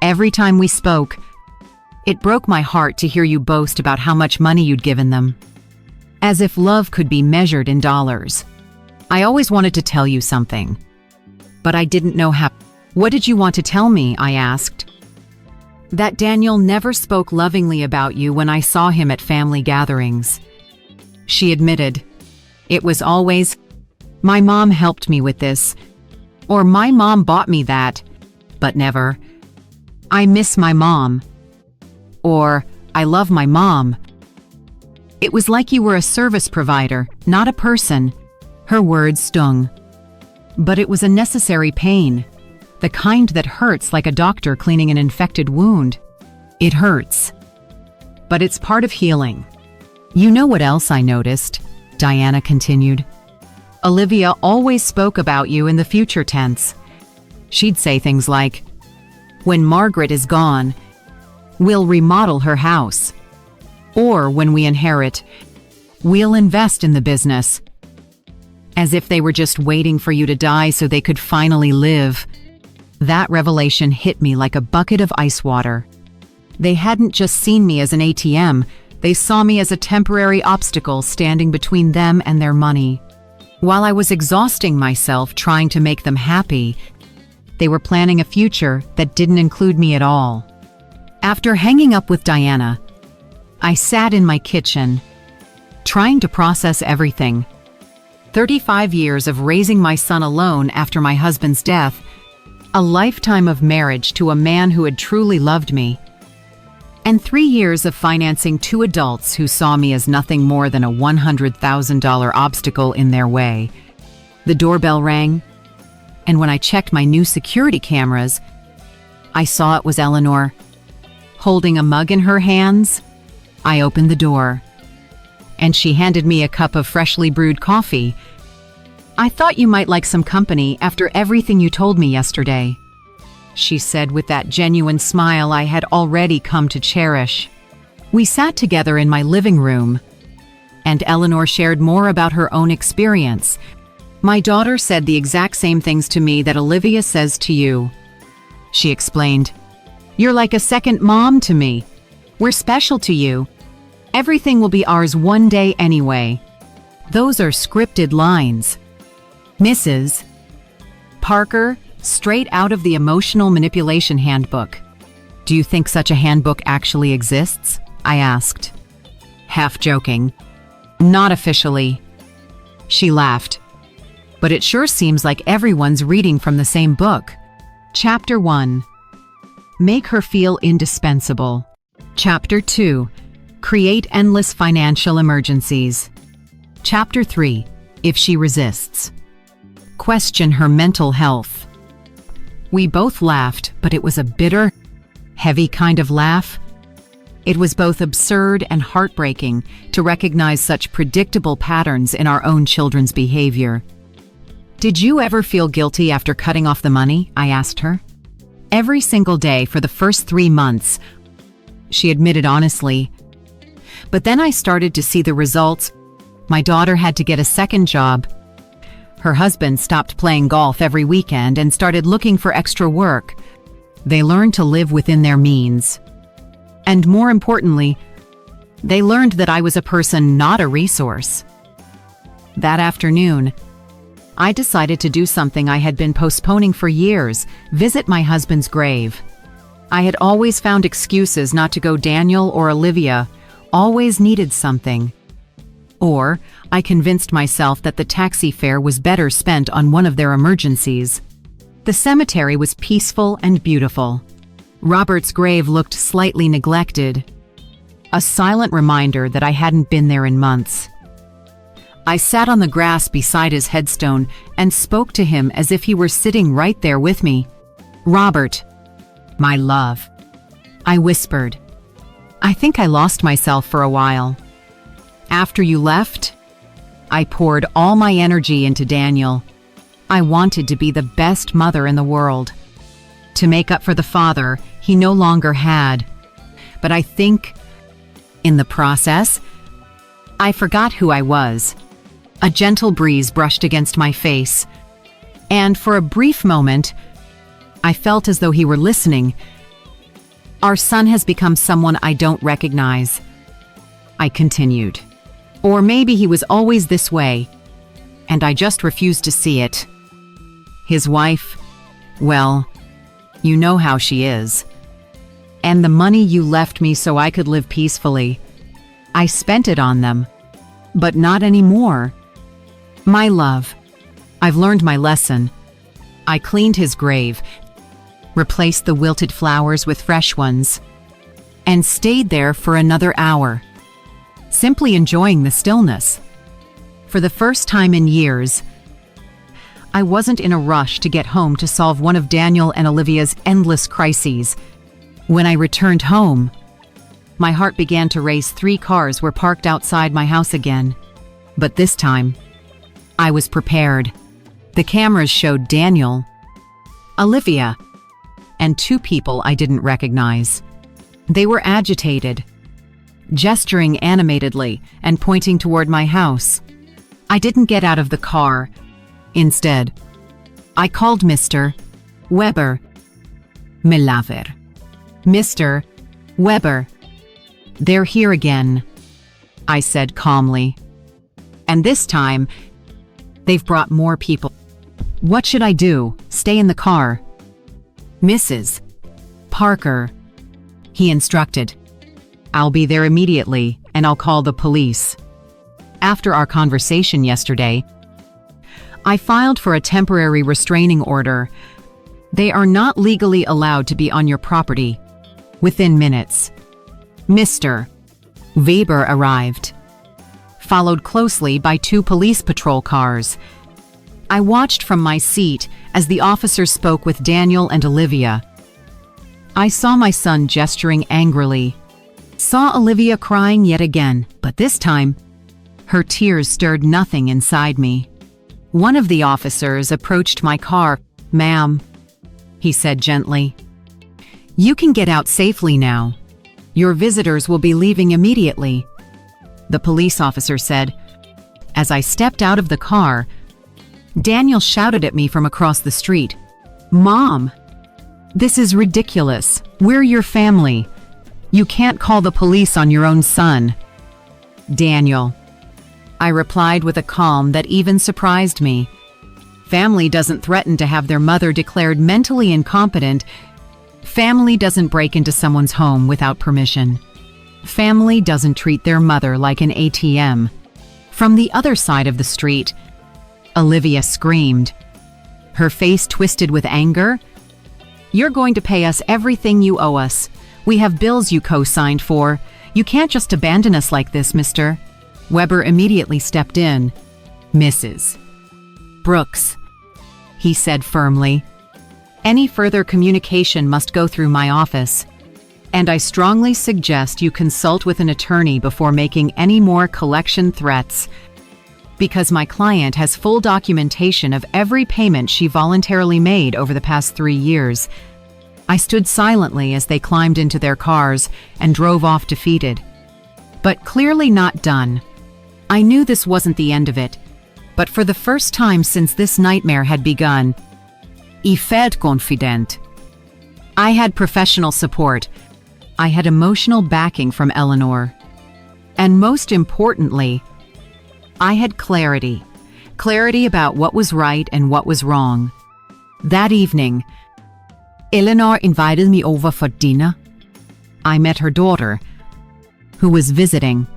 Every time we spoke, it broke my heart to hear you boast about how much money you'd given them. As if love could be measured in dollars. I always wanted to tell you something, but I didn't know how. What did you want to tell me? I asked. That Daniel never spoke lovingly about you when I saw him at family gatherings. She admitted. It was always, my mom helped me with this, or my mom bought me that, but never, I miss my mom, or I love my mom. It was like you were a service provider, not a person. Her words stung. But it was a necessary pain, the kind that hurts like a doctor cleaning an infected wound. It hurts, but it's part of healing. You know what else I noticed? Diana continued. Olivia always spoke about you in the future tense. She'd say things like, when Margaret is gone, we'll remodel her house. Or when we inherit, we'll invest in the business. As if they were just waiting for you to die so they could finally live. That revelation hit me like a bucket of ice water. They hadn't just seen me as an ATM, They saw me as a temporary obstacle standing between them and their money. While I was exhausting myself trying to make them happy, they were planning a future that didn't include me at all. After hanging up with Diana, I sat in my kitchen, trying to process everything. 35 years of raising my son alone after my husband's death, a lifetime of marriage to a man who had truly loved me, and 3 years of financing 2 adults who saw me as nothing more than a $100,000 obstacle in their way. The doorbell rang, and when I checked my new security cameras, I saw it was Eleanor. Holding a mug in her hands, I opened the door, and she handed me a cup of freshly brewed coffee. "I thought you might like some company after everything you told me yesterday," she said with that genuine smile I had already come to cherish. We sat together in my living room, and Eleanor shared more about her own experience. "My daughter said the exact same things to me that Olivia says to you," she explained. "You're like a second mom to me. We're special to you. Everything will be ours one day anyway." Those are scripted lines. Mrs. Parker, straight out of the Emotional Manipulation Handbook. "Do you think such a handbook actually exists?" I asked, half joking. "Not officially." She laughed. "But it sure seems like everyone's reading from the same book." Chapter 1. Make her feel indispensable. Chapter 2. Create endless financial emergencies. Chapter 3. If she resists. Question her mental health. We both laughed, but it was a bitter, heavy kind of laugh. It was both absurd and heartbreaking to recognize such predictable patterns in our own children's behavior. "Did you ever feel guilty after cutting off the money?" I asked her. "Every single day for the first 3 months," she admitted honestly. "But then I started to see the results. My daughter had to get a second job. Her husband stopped playing golf every weekend and started looking for extra work. They learned to live within their means. And more importantly, they learned that I was a person, not a resource." That afternoon, I decided to do something I had been postponing for years: visit my husband's grave. I had always found excuses not to go. Daniel or Olivia always needed something. Or I convinced myself that the taxi fare was better spent on one of their emergencies. The cemetery was peaceful and beautiful. Robert's grave looked slightly neglected, a silent reminder that I hadn't been there in months. I sat on the grass beside his headstone and spoke to him as if he were sitting right there with me. "Robert, my love," I whispered. "I think I lost myself for a while. After you left, I poured all my energy into Daniel. I wanted to be the best mother in the world, to make up for the father he no longer had. But I think, in the process, I forgot who I was." A gentle breeze brushed against my face, and for a brief moment, I felt as though he were listening. "Our son has become someone I don't recognize," I continued. "Or maybe he was always this way, and I just refused to see it. His wife, well, you know how she is. And the money you left me so I could live peacefully, I spent it on them. But not anymore. My love, I've learned my lesson." I cleaned his grave, replaced the wilted flowers with fresh ones, and stayed there for another hour, simply enjoying the stillness. For the first time in years, I wasn't in a rush to get home to solve one of Daniel and Olivia's endless crises. When I returned home, my heart began to race. 3 cars were parked outside my house again. But this time, I was prepared. The cameras showed Daniel, Olivia, and 2 people I didn't recognize. They were agitated, gesturing animatedly and pointing toward my house. I didn't get out of the car. Instead, I called Mr. Weber. Melaver. Mr. Weber. "They're here again," I said calmly. "And this time, they've brought more people." "What should I do? Stay in the car?" "Mrs. Parker," he instructed. "I'll be there immediately, and I'll call the police." After our conversation yesterday, I filed for a temporary restraining order. They are not legally allowed to be on your property. Within minutes, Mr. Weber arrived, followed closely by 2 police patrol cars. I watched from my seat as the officers spoke with Daniel and Olivia. I saw my son gesturing angrily, saw Olivia crying yet again, but this time, her tears stirred nothing inside me. One of the officers approached my car. "Ma'am," he said gently, "you can get out safely now. Your visitors will be leaving immediately," the police officer said. As I stepped out of the car, Daniel shouted at me from across the street, "Mom, this is ridiculous. We're your family. You can't call the police on your own son." "Daniel," I replied with a calm that even surprised me. "Family doesn't threaten to have their mother declared mentally incompetent. Family doesn't break into someone's home without permission. Family doesn't treat their mother like an ATM." From the other side of the street, Olivia screamed, her face twisted with anger. "You're going to pay us everything you owe us. We have bills you co-signed for. You can't just abandon us like this, Mr." Weber immediately stepped in. "Mrs. Brooks," he said firmly, "any further communication must go through my office, and I strongly suggest you consult with an attorney before making any more collection threats, because my client has full documentation of every payment she voluntarily made over the past 3 years." I stood silently as they climbed into their cars and drove off defeated, but clearly not done. I knew this wasn't the end of it, but for the first time since this nightmare had begun, I felt confident. I had professional support. I had emotional backing from Eleanor. And most importantly, I had clarity. Clarity about what was right and what was wrong. That evening, Eleanor invited me over for dinner. I met her daughter, who was visiting.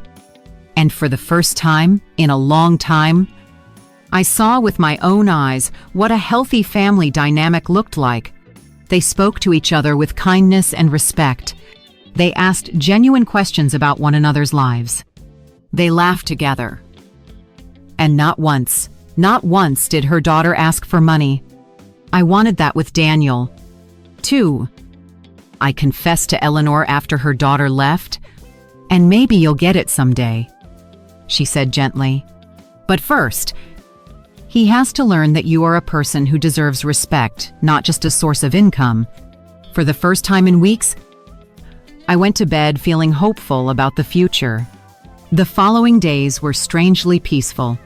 And for the first time in a long time, I saw with my own eyes what a healthy family dynamic looked like. They spoke to each other with kindness and respect. They asked genuine questions about one another's lives. They laughed together. And not once did her daughter ask for money. I wanted that with Daniel, too. I confessed to Eleanor after her daughter left, "And maybe you'll get it someday," she said gently. "But first, he has to learn that you are a person who deserves respect, not just a source of income." For the first time in weeks, I went to bed feeling hopeful about the future. The following days were strangely peaceful.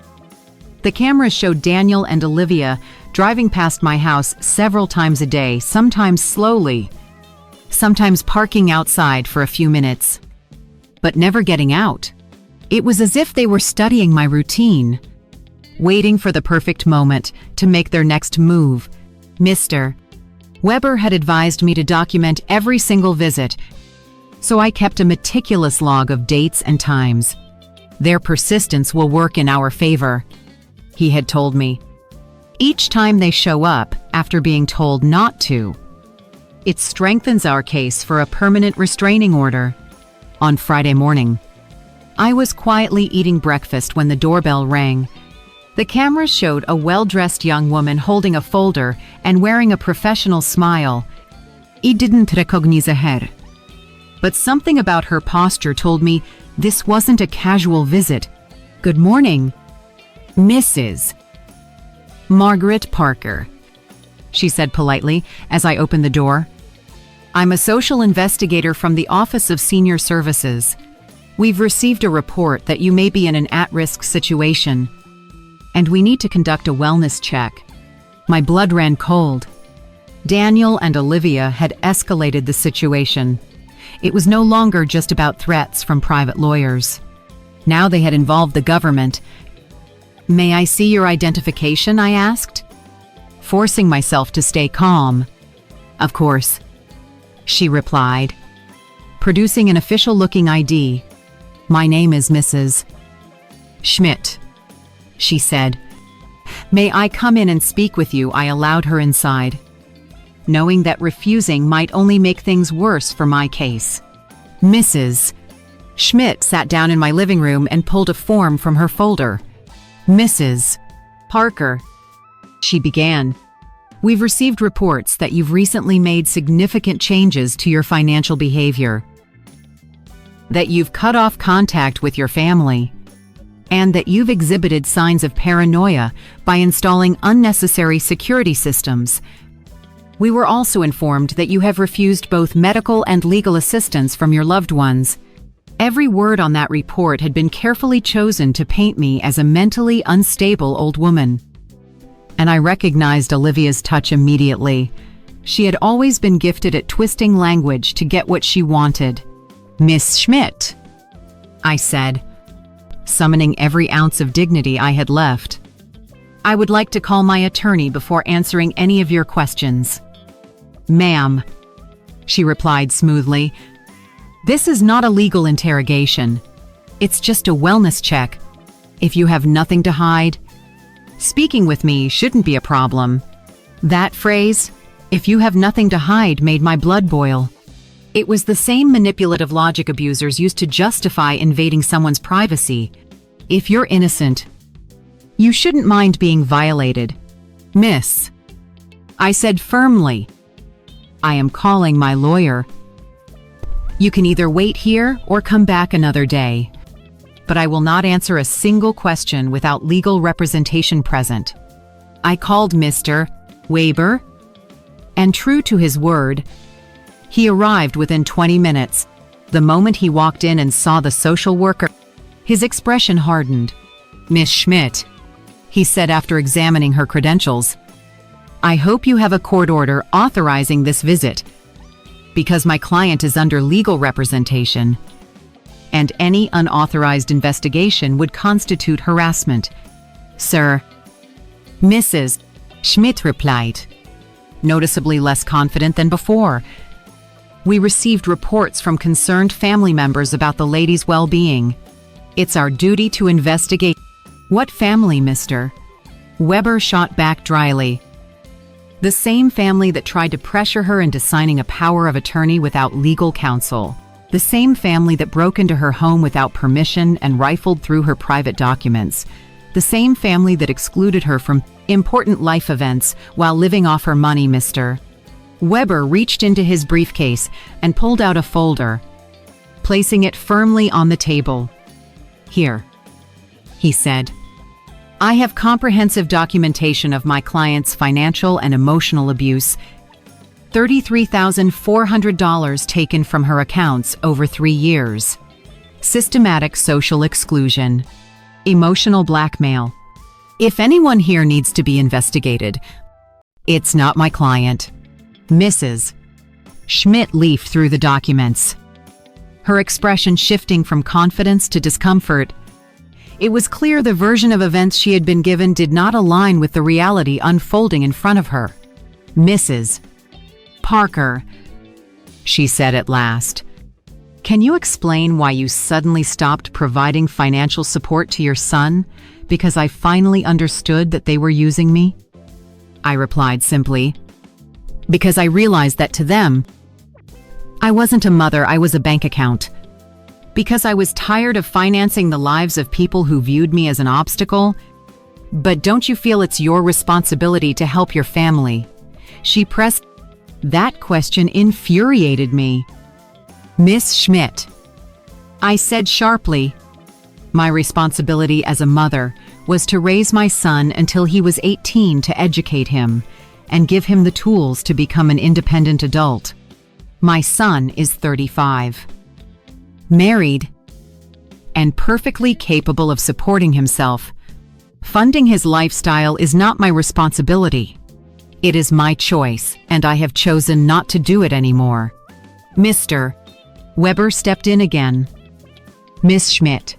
The cameras showed Daniel and Olivia driving past my house several times a day, sometimes slowly, sometimes parking outside for a few minutes, but never getting out. It was as if they were studying my routine, waiting for the perfect moment to make their next move. Mr. Weber had advised me to document every single visit, so I kept a meticulous log of dates and times. "Their persistence will work in our favor," he had told me. "Each time they show up after being told not to, it strengthens our case for a permanent restraining order." On Friday morning, I was quietly eating breakfast when the doorbell rang. The camera showed a well-dressed young woman holding a folder and wearing a professional smile. I didn't recognize her, but something about her posture told me this wasn't a casual visit. "Good morning, Mrs. Margaret Parker," she said politely as I opened the door. "I'm a social investigator from the Office of Senior Services. We've received a report that you may be in an at-risk situation, and we need to conduct a wellness check." My blood ran cold. Daniel and Olivia had escalated the situation. It was no longer just about threats from private lawyers. Now they had involved the government. "May I see your identification?" I asked, forcing myself to stay calm. "Of course," she replied, producing an official-looking ID. "My name is Mrs. Schmidt," she said. "May I come in and speak with you?" I allowed her inside, knowing that refusing might only make things worse for my case. Mrs. Schmidt sat down in my living room and pulled a form from her folder. "Mrs. Parker," she began, "we've received reports that you've recently made significant changes to your financial behavior, that you've cut off contact with your family, and that you've exhibited signs of paranoia by installing unnecessary security systems. We were also informed that you have refused both medical and legal assistance from your loved ones." Every word on that report had been carefully chosen to paint me as a mentally unstable old woman. And I recognized Olivia's touch immediately. She had always been gifted at twisting language to get what she wanted. "Miss Schmidt," I said, summoning every ounce of dignity I had left, "I would like to call my attorney before answering any of your questions." "Ma'am," she replied smoothly, "this is not a legal interrogation. It's just a wellness check. If you have nothing to hide, speaking with me shouldn't be a problem." That phrase, "if you have nothing to hide," made my blood boil. It was the same manipulative logic abusers used to justify invading someone's privacy. If you're innocent, you shouldn't mind being violated. "Miss," I said firmly, "I am calling my lawyer. You can either wait here or come back another day, but I will not answer a single question without legal representation present." I called Mr. Weber, and true to his word, he arrived within 20 minutes. The moment he walked in and saw the social worker, his expression hardened. "Miss Schmidt," he said after examining her credentials, "I hope you have a court order authorizing this visit, because my client is under legal representation, and any unauthorized investigation would constitute harassment." "Sir," Mrs. Schmidt replied, noticeably less confident than before. "We received reports from concerned family members about the lady's well-being. It's our duty to investigate." "What family, Mr. Weber?" shot back dryly. "The same family that tried to pressure her into signing a power of attorney without legal counsel. The same family that broke into her home without permission and rifled through her private documents. The same family that excluded her from important life events while living off her money, Mr. Weber reached into his briefcase and pulled out a folder, placing it firmly on the table. "Here," he said. "I have comprehensive documentation of my client's financial and emotional abuse. $33,400 taken from her accounts over 3 years. Systematic social exclusion. Emotional blackmail. If anyone here needs to be investigated, it's not my client." Mrs. Schmidt leafed through the documents, her expression shifting from confidence to discomfort. It was clear the version of events she had been given did not align with the reality unfolding in front of her. "Mrs. Parker," she said at last, "can you explain why you suddenly stopped providing financial support to your son? Because I finally understood that they were using me?" I replied simply, "Because I realized that to them, I wasn't a mother, I was a bank account. Because I was tired of financing the lives of people who viewed me as an obstacle. But don't you feel it's your responsibility to help your family?" She pressed. That question infuriated me. "Miss Schmidt," I said sharply, "my responsibility as a mother was to raise my son until he was 18, to educate him and give him the tools to become an independent adult. My son is 35, married, and perfectly capable of supporting himself. Funding his lifestyle is not my responsibility. It is my choice, and I have chosen not to do it anymore." Mr. Weber stepped in again. Miss Schmidt,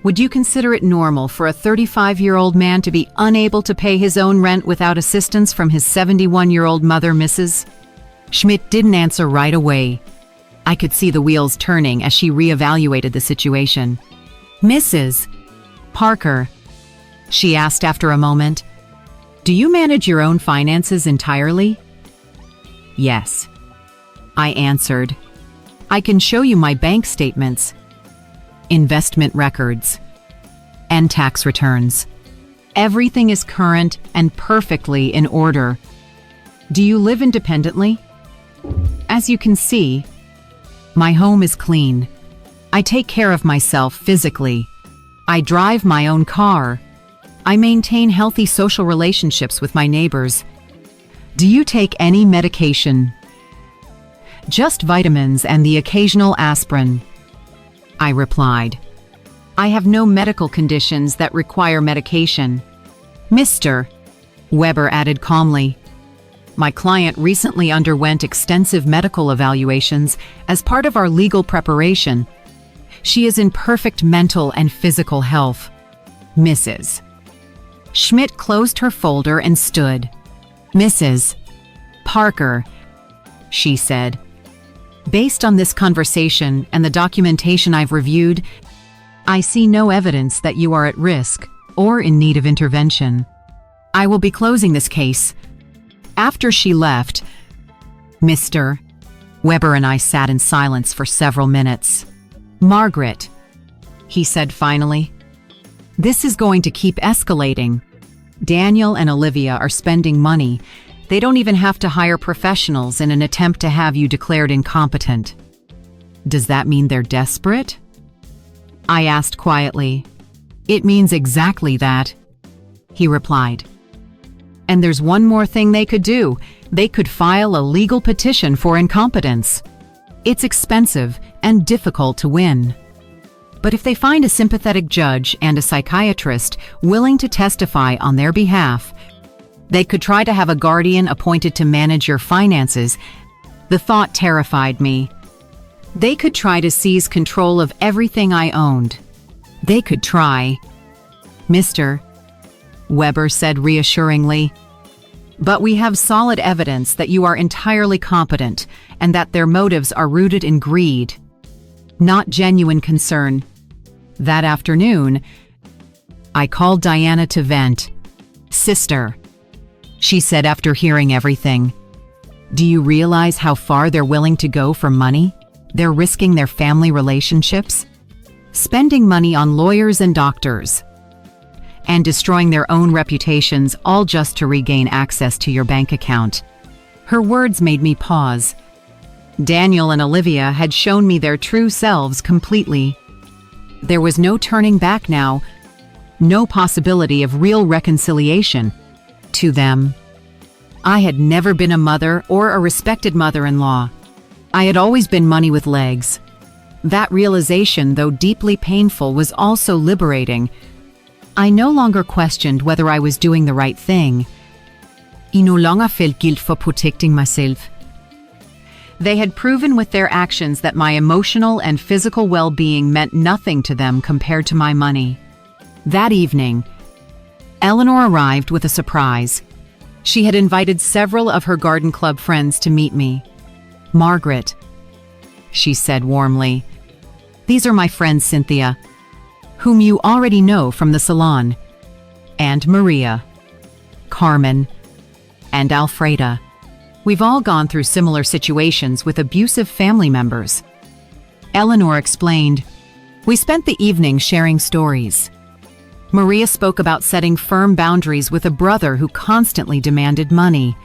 would you consider it normal for a 35-year-old man to be unable to pay his own rent without assistance from his 71-year-old mother, Mrs.? Schmidt didn't answer right away. I could see the wheels turning as she reevaluated the situation. Mrs. Parker, she asked after a moment, do you manage your own finances entirely? Yes, I answered. I can show you my bank statements, investment records, and tax returns. Everything is current and perfectly in order. Do you live independently? As you can see, my home is clean. I take care of myself physically. I drive my own car. I maintain healthy social relationships with my neighbors. Do you take any medication? Just vitamins and the occasional aspirin, I replied. I have no medical conditions that require medication. Mr. Weber added calmly, my client recently underwent extensive medical evaluations as part of our legal preparation. She is in perfect mental and physical health. Mrs. Schmidt closed her folder and stood. Mrs. Parker, she said, based on this conversation and the documentation I've reviewed, I see no evidence that you are at risk or in need of intervention. I will be closing this case. After she left, Mr. Weber and I sat in silence for several minutes. Margaret, he said finally, this is going to keep escalating. Daniel and Olivia are spending money. They don't even have to hire professionals in an attempt to have you declared incompetent. Does that mean they're desperate? I asked quietly. It means exactly that, he replied. And there's one more thing they could do. They could file a legal petition for incompetence. It's expensive and difficult to win. But if they find a sympathetic judge and a psychiatrist willing to testify on their behalf, they could try to have a guardian appointed to manage your finances. The thought terrified me. They could try to seize control of everything I owned. They could try. Mr. Weber said reassuringly, but we have solid evidence that you are entirely competent and that their motives are rooted in greed, not genuine concern. That afternoon, I called Diana to vent. Sister, she said after hearing everything, do you realize how far they're willing to go for money? They're risking their family relationships, spending money on lawyers and doctors, and destroying their own reputations, all just to regain access to your bank account. Her words made me pause. Daniel and Olivia had shown me their true selves completely. There was no turning back now, no possibility of real reconciliation. To them, I had never been a mother or a respected mother-in-law. I had always been money with legs. That realization, though deeply painful, was also liberating. I no longer questioned whether I was doing the right thing. I no longer felt guilt for protecting myself. They had proven with their actions that my emotional and physical well-being meant nothing to them compared to my money. That evening, Eleanor arrived with a surprise. She had invited several of her garden club friends to meet me. Margaret, she said warmly, these are my friends Cynthia, whom you already know from the salon, and Maria, Carmen, and Alfreda. We've all gone through similar situations with abusive family members. Eleanor explained, we spent the evening sharing stories. Maria spoke about setting firm boundaries with a brother who constantly demanded money.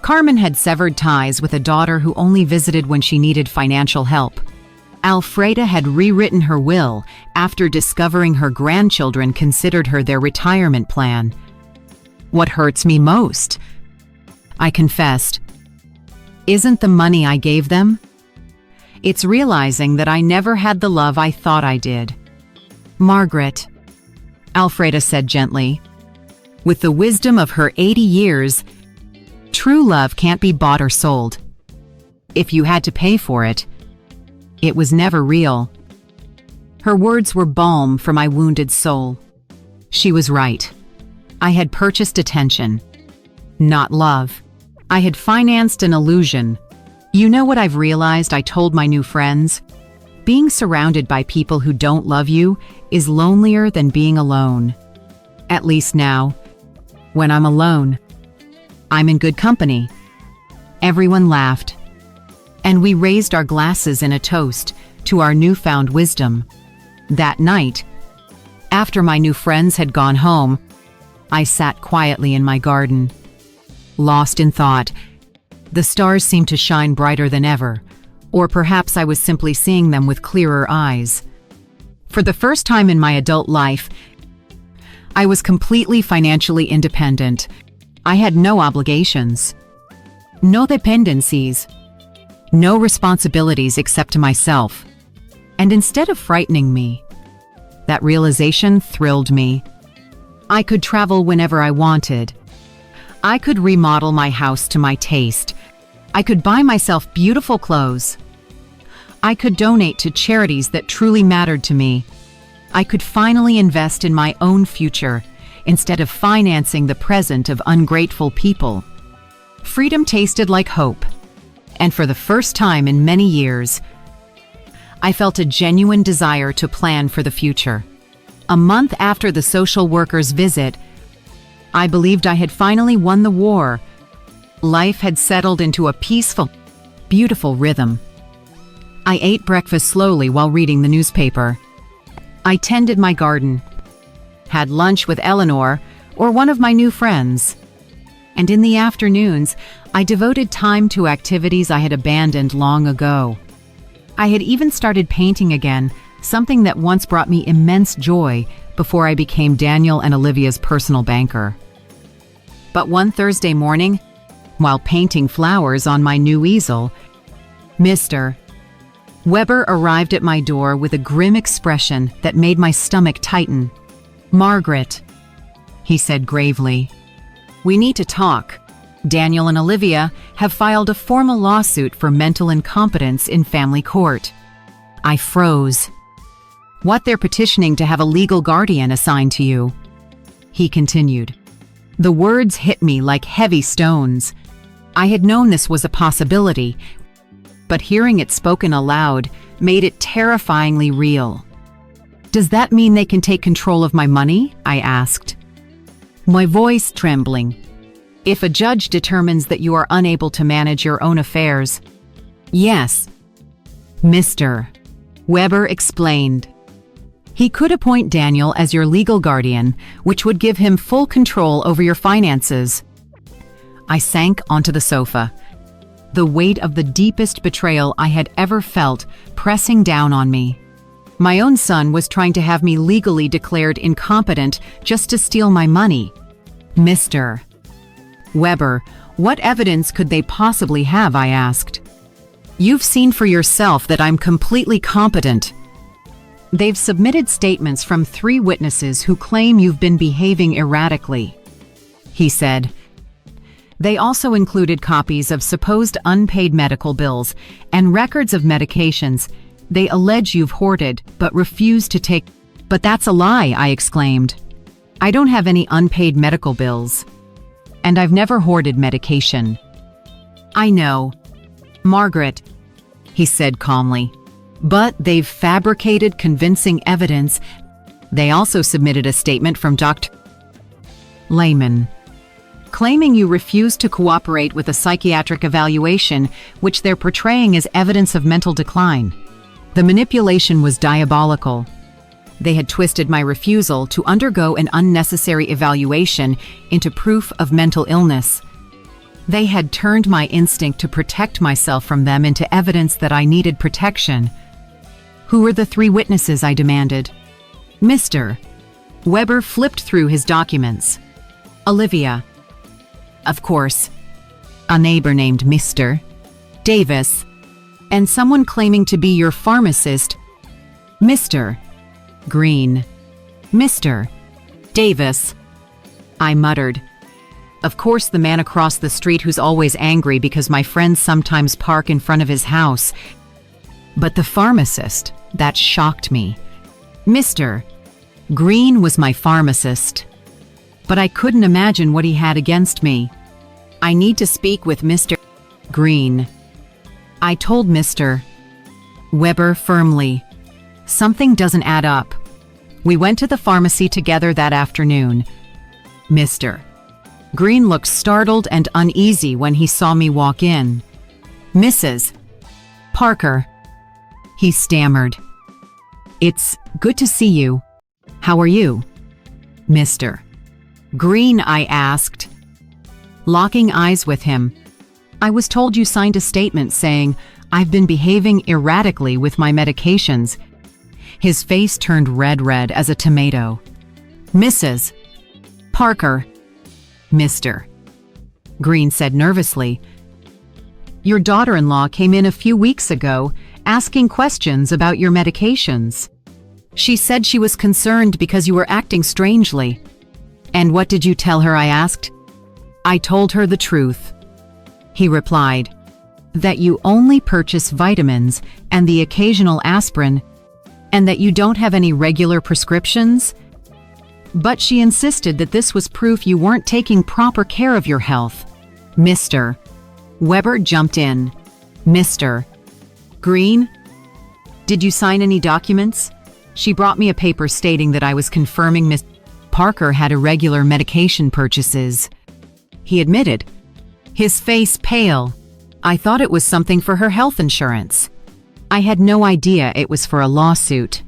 Carmen had severed ties with a daughter who only visited when she needed financial help. Alfreda had rewritten her will after discovering her grandchildren considered her their retirement plan. What hurts me most, I confessed, isn't the money I gave them. It's realizing that I never had the love I thought I did. Margaret, Alfreda said gently, with the wisdom of her 80 years, true love can't be bought or sold. If you had to pay for it, It was never real. Her words were balm for my wounded soul. She was right. I had purchased attention, not love. I had financed an illusion. You know what I've realized, I told my new friends? Being surrounded by people who don't love you is lonelier than being alone. At least now, when I'm alone, I'm in good company. Everyone laughed, and we raised our glasses in a toast to our newfound wisdom. That night, after my new friends had gone home, I sat quietly in my garden, lost in thought. The stars seemed to shine brighter than ever, or perhaps I was simply seeing them with clearer eyes. For the first time in my adult life, I was completely financially independent. I had no obligations, no dependencies, no responsibilities except to myself. And instead of frightening me, that realization thrilled me. I could travel whenever I wanted. I could remodel my house to my taste. I could buy myself beautiful clothes. I could donate to charities that truly mattered to me. I could finally invest in my own future instead of financing the present of ungrateful people. Freedom tasted like hope, and for the first time in many years, I felt a genuine desire to plan for the future. A month after the social worker's visit, I believed I had finally won the war. Life had settled into a peaceful, beautiful rhythm. I ate breakfast slowly while reading the newspaper. I tended my garden, had lunch with Eleanor or one of my new friends. And in the afternoons, I devoted time to activities I had abandoned long ago. I had even started painting again, something that once brought me immense joy before I became Daniel and Olivia's personal banker. But one Thursday morning, while painting flowers on my new easel, Mr. Weber arrived at my door with a grim expression that made my stomach tighten. "Margaret," he said gravely, "we need to talk. Daniel and Olivia have filed a formal lawsuit for mental incompetence in family court." I froze. "What, they're petitioning to have a legal guardian assigned to you?" He continued. The words hit me like heavy stones. I had known this was a possibility, but hearing it spoken aloud made it terrifyingly real. "Does that mean they can take control of my money?" I asked, my voice trembling. "If a judge determines that you are unable to manage your own affairs." "Yes," Mr. Weber explained. "He could appoint Daniel as your legal guardian, which would give him full control over your finances." I sank onto the sofa, the weight of the deepest betrayal I had ever felt pressing down on me. My own son was trying to have me legally declared incompetent just to steal my money. "Mr. Weber, what evidence could they possibly have?" I asked. "You've seen for yourself that I'm completely competent." "They've submitted statements from 3 witnesses who claim you've been behaving erratically," he said. "They also included copies of supposed unpaid medical bills and records of medications they allege you've hoarded but refuse to take." "But that's a lie," I exclaimed. "I don't have any unpaid medical bills, and I've never hoarded medication." "I know, Margaret," he said calmly, "but they've fabricated convincing evidence." They also submitted a statement from Dr. Lehman, claiming you refused to cooperate with a psychiatric evaluation, which they're portraying as evidence of mental decline. The manipulation was diabolical. They had twisted my refusal to undergo an unnecessary evaluation into proof of mental illness. They had turned my instinct to protect myself from them into evidence that I needed protection. "Who were the 3 witnesses?" I demanded. Mr. Weber flipped through his documents. "Olivia, of course, a neighbor named Mr. Davis, and someone claiming to be your pharmacist, Mr. Green." "Mr. Davis," I muttered. "Of course, the man across the street who's always angry because my friends sometimes park in front of his house." But the pharmacist, that shocked me. Mr. Green was my pharmacist. But I couldn't imagine what he had against me. I need to speak with Mr. Green. I told Mr. Weber firmly. Something doesn't add up. We went to the pharmacy together that afternoon. Mr. Green looked startled and uneasy when he saw me walk in. Mrs. Parker, he stammered. It's good to see you. How are you? Mr. Green, I asked, locking eyes with him. I was told you signed a statement saying I've been behaving erratically with my medications. His face turned red as a tomato. Mrs. Parker, Mr. Green said nervously, your daughter-in-law came in a few weeks ago asking questions about your medications. She said she was concerned because you were acting strangely. And what did you tell her, I asked. I told her the truth. He replied, that you only purchase vitamins and the occasional aspirin, and that you don't have any regular prescriptions. But she insisted that this was proof you weren't taking proper care of your health. Mr. Weber jumped in. Mr. Green, did you sign any documents? She brought me a paper stating that I was confirming Miss Parker had irregular medication purchases. He admitted, his face pale. I thought it was something for her health insurance. I had no idea it was for a lawsuit.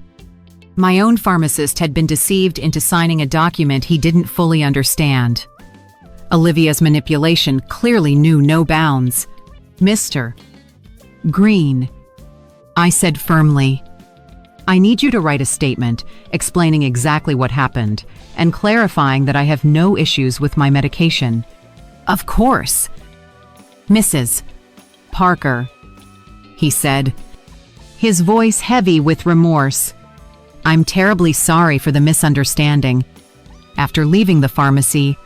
My own pharmacist had been deceived into signing a document he didn't fully understand. Olivia's manipulation clearly knew no bounds. Mr. Green, I said firmly, I need you to write a statement explaining exactly what happened and clarifying that I have no issues with my medication. Of course. Mrs. Parker, he said, his voice heavy with remorse. I'm terribly sorry for the misunderstanding. After leaving the pharmacy,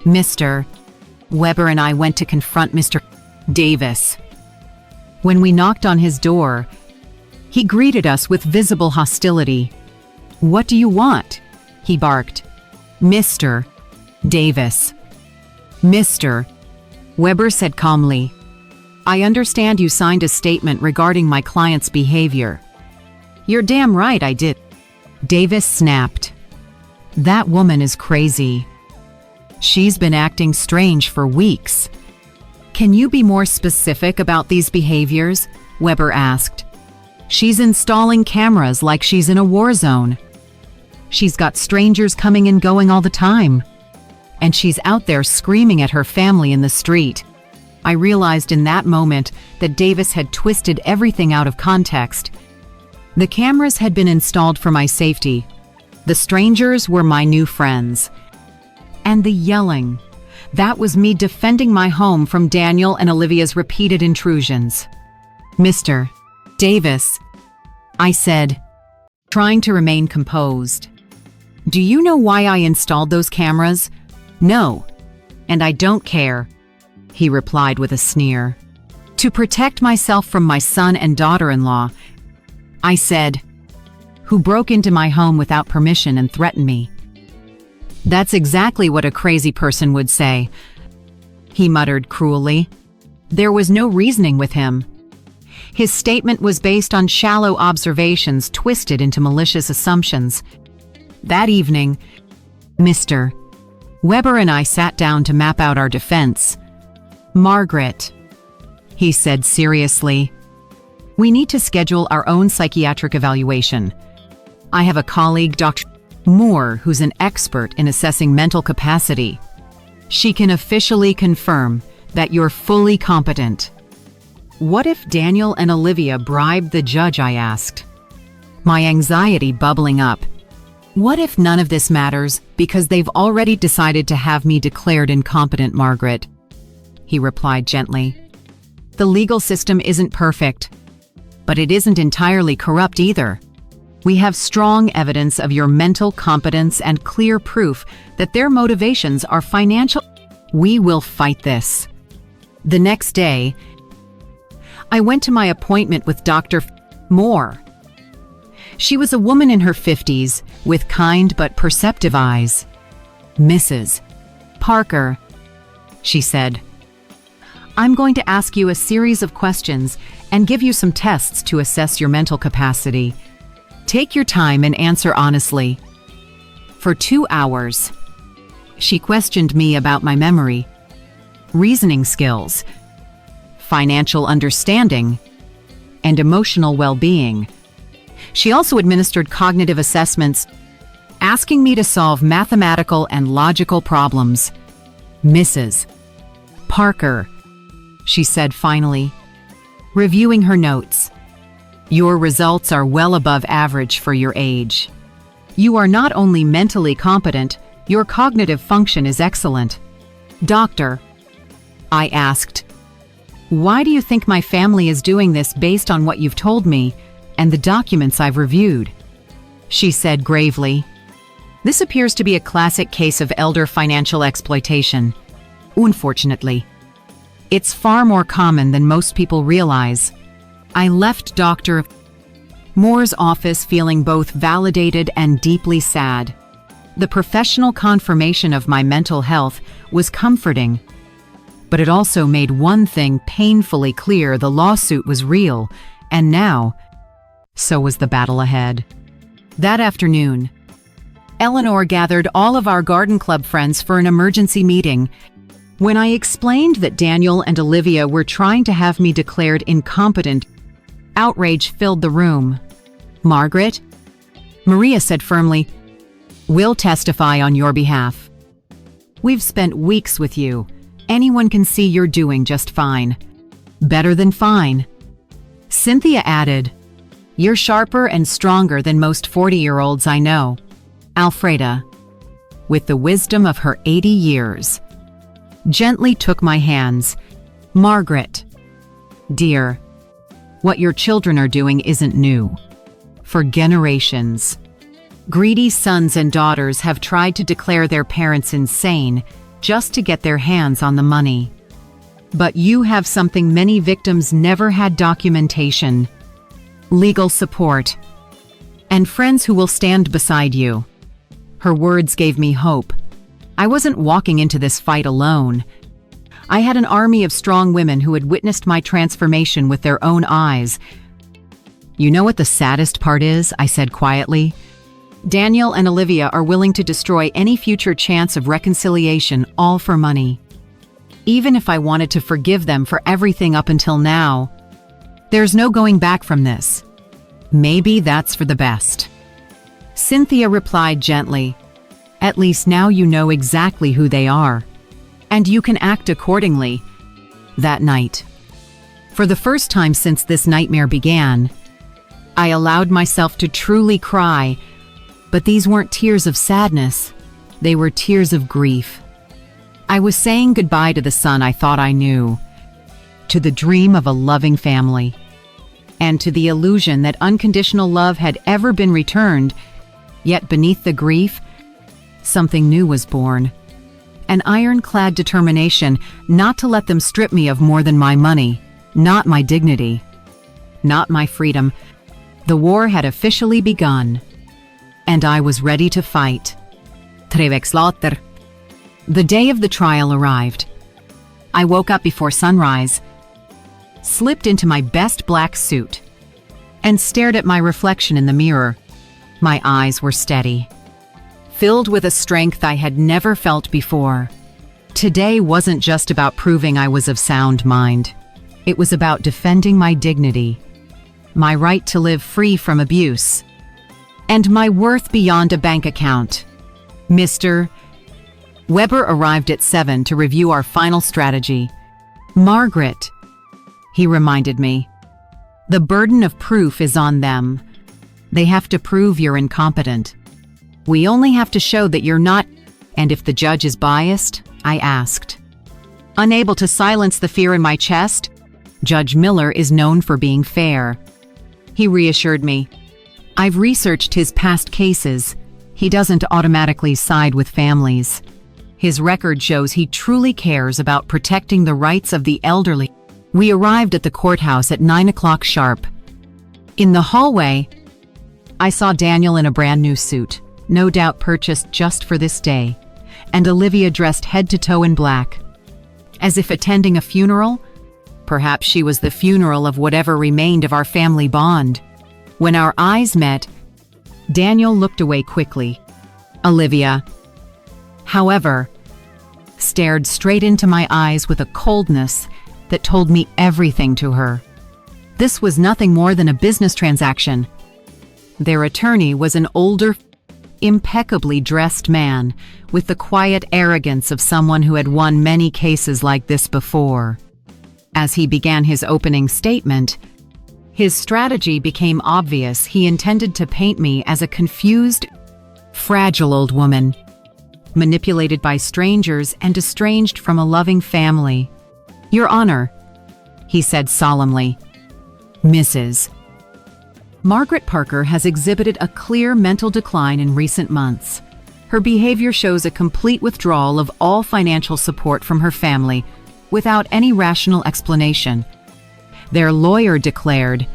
Mr. Weber and I went to confront Mr. Davis. When we knocked on his door, he greeted us with visible hostility. What do you want? He barked. Mr. Davis. Mr. Weber said calmly, I understand you signed a statement regarding my client's behavior. You're damn right I did. Davis snapped. That woman is crazy. She's been acting strange for weeks. Can you be more specific about these behaviors? Weber asked. She's installing cameras like she's in a war zone. She's got strangers coming and going all the time. And she's out there screaming at her family in the street. I realized in that moment that Davis had twisted everything out of context. The cameras had been installed for my safety. The strangers were my new friends. And the yelling, that was me defending my home from Daniel and Olivia's repeated intrusions. Mr. Davis, I said, trying to remain composed. Do you know why I installed those cameras? No, and I don't care, he replied with a sneer. To protect myself from my son and daughter-in-law, I said, who broke into my home without permission and threatened me. That's exactly what a crazy person would say, he muttered cruelly. There was no reasoning with him. His statement was based on shallow observations twisted into malicious assumptions. That evening, Mr. Weber and I sat down to map out our defense. Margaret, he said seriously, we need to schedule our own psychiatric evaluation. I have a colleague, Dr. Moore, who's an expert in assessing mental capacity. She can officially confirm that you're fully competent. What if Daniel and Olivia bribed the judge, I asked, my anxiety bubbling up. What if none of this matters because they've already decided to have me declared incompetent, Margaret? He replied gently. The legal system isn't perfect, but it isn't entirely corrupt either. We have strong evidence of your mental competence and clear proof that their motivations are financial. We will fight this. The next day, I went to my appointment with Dr. More. She was a woman in her 50s with kind but perceptive eyes. "Mrs. Parker," she said, "I'm going to ask you a series of questions and give you some tests to assess your mental capacity. Take your time and answer honestly." For 2 hours, she questioned me about my memory, reasoning skills, financial understanding, and emotional well-being. She also administered cognitive assessments, asking me to solve mathematical and logical problems. "Mrs. Parker," she said finally, reviewing her notes, "your results are well above average for your age. You are not only mentally competent, your cognitive function is excellent." "Doctor," I asked, "why do you think my family is doing this based on what you've told me and the documents I've reviewed?" She said gravely, "This appears to be a classic case of elder financial exploitation. Unfortunately, it's far more common than most people realize." I left Dr. Moore's office feeling both validated and deeply sad. The professional confirmation of my mental health was comforting, but it also made one thing painfully clear: the lawsuit was real, and now, so was the battle ahead. That afternoon, Eleanor gathered all of our garden club friends for an emergency meeting. When I explained that Daniel and Olivia were trying to have me declared incompetent, outrage filled the room. "Margaret," Maria said firmly, "we'll testify on your behalf. We've spent weeks with you. Anyone can see you're doing just fine. Better than fine." Cynthia added, "You're sharper and stronger than most 40-year-olds I know." Alfreda, with the wisdom of her 80 years, gently took my hands. "Margaret, dear, what your children are doing isn't new. For generations, greedy sons and daughters have tried to declare their parents insane just to get their hands on the money. But you have something many victims never had: documentation, legal support, and friends who will stand beside you." Her words gave me hope. I wasn't walking into this fight alone. I had an army of strong women who had witnessed my transformation with their own eyes. "You know what the saddest part is?" I said quietly. "Daniel and Olivia are willing to destroy any future chance of reconciliation, all for money. Even if I wanted to forgive them for everything up until now, there's no going back from this. Maybe that's for the best." Cynthia replied gently, "At least now you know exactly who they are, and you can act accordingly." That night, for the first time since this nightmare began, I allowed myself to truly cry, but these weren't tears of sadness. They were tears of grief. I was saying goodbye to the son I thought I knew, to the dream of a loving family, and to the illusion that unconditional love had ever been returned. Yet beneath the grief, something new was born. An ironclad determination not to let them strip me of more than my money, not my dignity, not my freedom. The war had officially begun, and I was ready to fight. 3 veckor later, the day of the trial arrived. I woke up before sunrise, slipped into my best black suit, and stared at my reflection in the mirror. My eyes were steady, filled with a strength I had never felt before. Today wasn't just about proving I was of sound mind. It was about defending my dignity, my right to live free from abuse, and my worth beyond a bank account. Mr. Weber arrived at 7 to review our final strategy. "Margaret," he reminded me, "the burden of proof is on them. They have to prove you're incompetent. We only have to show that you're not." "And if the judge is biased?" I asked. Unable to silence the fear in my chest, "Judge Miller is known for being fair," he reassured me. "I've researched his past cases. He doesn't automatically side with families. His record shows he truly cares about protecting the rights of the elderly." We arrived at the courthouse at 9 o'clock sharp. In the hallway, I saw Daniel in a brand new suit, no doubt purchased just for this day, and Olivia dressed head to toe in black. As if attending a funeral, perhaps she was the funeral of whatever remained of our family bond. When our eyes met, Daniel looked away quickly. Olivia, however, stared straight into my eyes with a coldness that told me everything to her. This was nothing more than a business transaction. Their attorney was an older, impeccably dressed man with the quiet arrogance of someone who had won many cases like this before. As he began his opening statement, his strategy became obvious. He intended to paint me as a confused, fragile old woman, manipulated by strangers and estranged from a loving family. "Your Honor," he said solemnly, "Mrs. Margaret Parker has exhibited a clear mental decline in recent months. Her behavior shows a complete withdrawal of all financial support from her family without any rational explanation," their lawyer declared,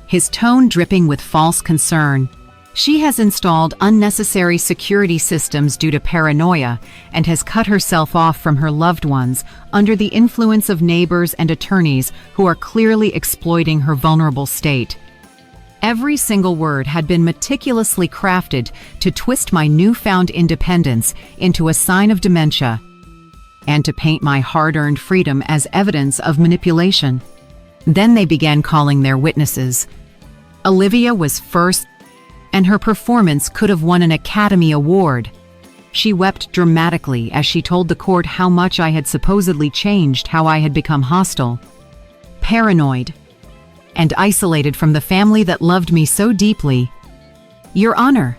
his tone dripping with false concern. "She has installed unnecessary security systems due to paranoia and has cut herself off from her loved ones under the influence of neighbors and attorneys who are clearly exploiting her vulnerable state." Every single word had been meticulously crafted to twist my newfound independence into a sign of dementia and to paint my hard-earned freedom as evidence of manipulation. Then they began calling their witnesses. Olivia was first, and her performance could have won an Academy Award. She wept dramatically as she told the court how much I had supposedly changed, how I had become hostile, paranoid, and isolated from the family that loved me so deeply. "Your Honor,"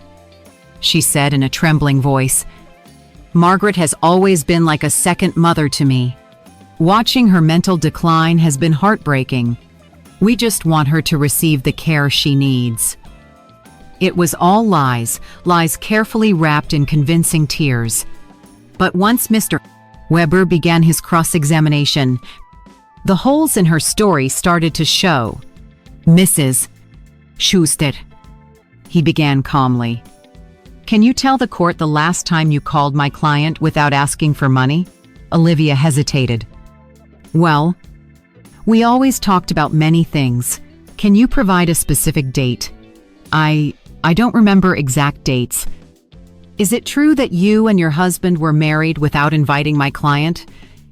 she said in a trembling voice, "Margaret has always been like a second mother to me. Watching her mental decline has been heartbreaking. We just want her to receive the care she needs." It was all lies, lies carefully wrapped in convincing tears. But once Mr. Weber began his cross-examination, the holes in her story started to show. "Mrs. Schuster," he began calmly, "can you tell the court the last time you called my client without asking for money?" Olivia hesitated. "Well, we always talked about many things. Can you provide a specific date?" I don't remember exact dates. "Is it true that you and your husband were married without inviting my client?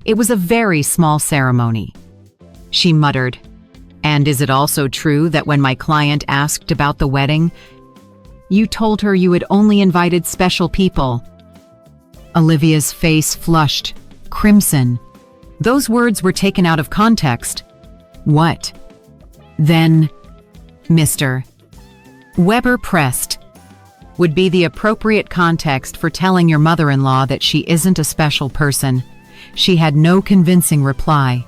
It was a very small ceremony," she muttered. "And is it also true that when my client asked about the wedding, you told her you had only invited special people?" Olivia's face flushed, crimson. Those words were taken out of context. "What? Then, Mr. Weber pressed, would be the appropriate context for telling your mother-in-law that she isn't a special person?" She had no convincing reply.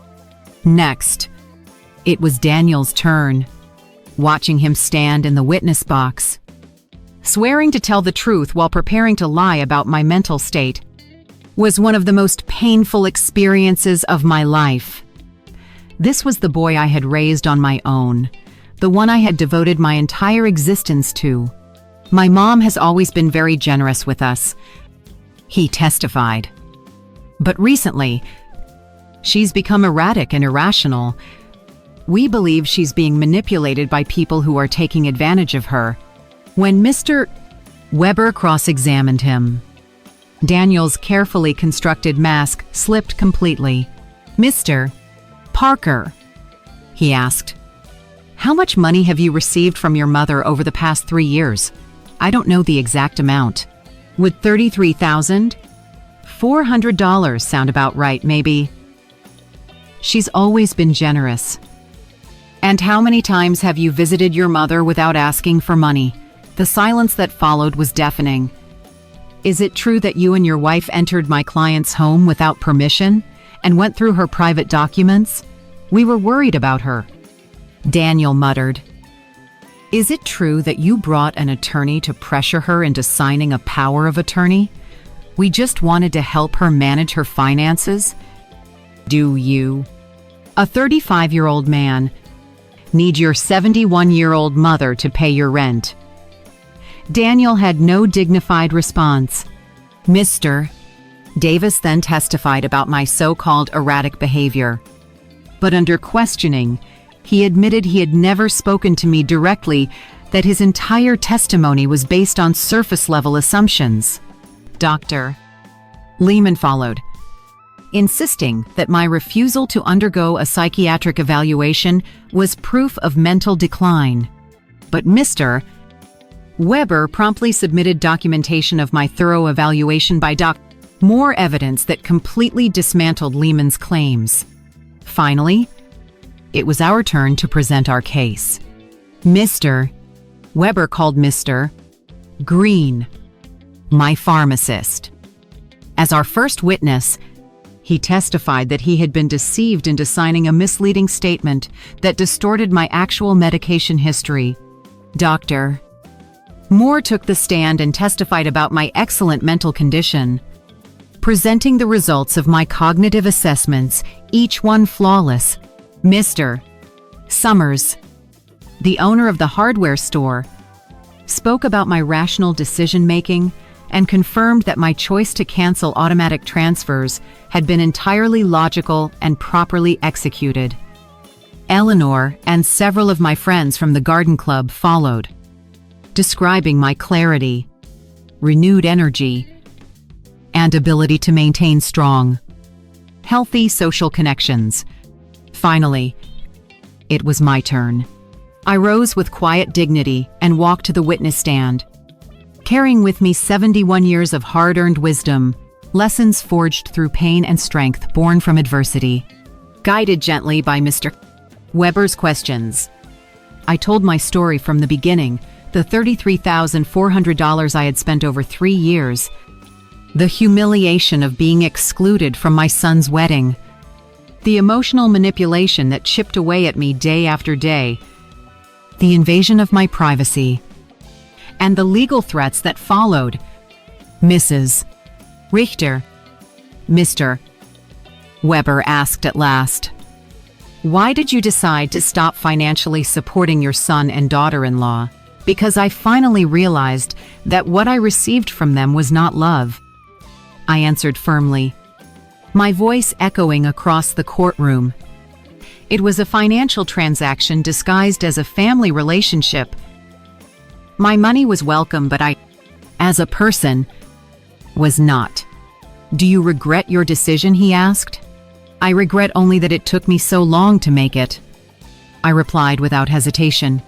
Next, it was Daniel's turn. Watching him stand in the witness box, swearing to tell the truth while preparing to lie about my mental state, was one of the most painful experiences of my life. This was the boy I had raised on my own, the one I had devoted my entire existence to. "My mom has always been very generous with us," he testified. "But recently, she's become erratic and irrational. We believe she's being manipulated by people who are taking advantage of her." When Mr. Weber cross-examined him, Daniel's carefully constructed mask slipped completely. "Mr. Parker," he asked, "how much money have you received from your mother over the past 3 years? I don't know the exact amount. Would $33,400 sound about right, maybe?" "She's always been generous." "And how many times have you visited your mother without asking for money?" The silence that followed was deafening. "Is it true that you and your wife entered my client's home without permission and went through her private documents? We were worried about her." Daniel muttered. "Is it true that you brought an attorney to pressure her into signing a power of attorney? We just wanted to help her manage her finances." "Do you?" A 35-year-old man, Need your 71-year-old mother to pay your rent." Daniel had no dignified response. Mr. Davis then testified about my so-called erratic behavior. But under questioning, he admitted he had never spoken to me directly, that his entire testimony was based on surface-level assumptions. Dr. Lehman followed, insisting that my refusal to undergo a psychiatric evaluation was proof of mental decline. But Mr. Weber promptly submitted documentation of my thorough evaluation by more evidence that completely dismantled Lehman's claims. Finally, it was our turn to present our case. Mr. Weber called Mr. Green, my pharmacist, as our first witness. He testified that he had been deceived into signing a misleading statement that distorted my actual medication history. Dr. Moore took the stand and testified about my excellent mental condition, presenting the results of my cognitive assessments, each one flawless. Mr. Summers, the owner of the hardware store, spoke about my rational decision-making and confirmed that my choice to cancel automatic transfers had been entirely logical and properly executed. Eleanor and several of my friends from the garden club followed, describing my clarity, renewed energy, and ability to maintain strong, healthy social connections. Finally, it was my turn. I rose with quiet dignity and walked to the witness stand, carrying with me 71 years of hard-earned wisdom, lessons forged through pain and strength born from adversity. Guided gently by Mr. Weber's questions, I told my story from the beginning, the $33,400 I had spent over 3 years, the humiliation of being excluded from my son's wedding, the emotional manipulation that chipped away at me day after day, the invasion of my privacy, and the legal threats that followed. Mrs. Richter, Mr. Weber asked at last, "Why did you decide to stop financially supporting your son and daughter-in-law?" Because I finally realized that what I received from them was not love, I answered firmly, my voice echoing across the courtroom. It was a financial transaction disguised as a family relationship. My money was welcome, but I, as a person, was not. "Do you regret your decision?" he asked. "I regret only that it took me so long to make it," I replied without hesitation.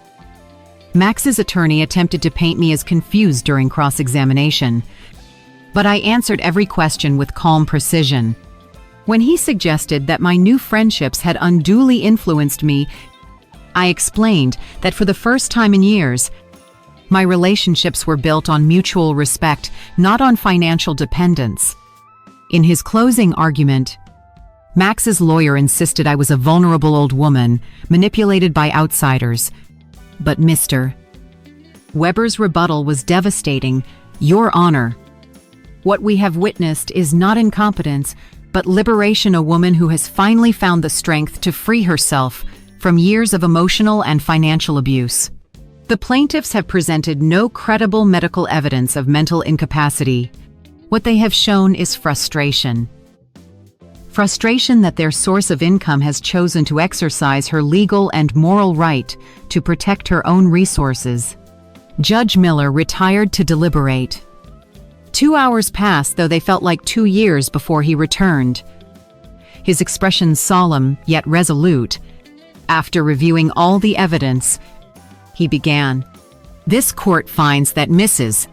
Max's attorney attempted to paint me as confused during cross-examination, but I answered every question with calm precision. When he suggested that my new friendships had unduly influenced me, I explained that for the first time in years, my relationships were built on mutual respect, not on financial dependence. In his closing argument, Max's lawyer insisted I was a vulnerable old woman, manipulated by outsiders. But Mr. Weber's rebuttal was devastating. "Your Honor, what we have witnessed is not incompetence, but liberation, a woman who has finally found the strength to free herself from years of emotional and financial abuse." The plaintiffs have presented no credible medical evidence of mental incapacity. What they have shown is frustration. Frustration that their source of income has chosen to exercise her legal and moral right to protect her own resources. Judge Miller retired to deliberate. 2 hours passed, though they felt like 2 years before he returned. His expression solemn yet resolute. After reviewing all the evidence, he began, "This court finds that Mrs.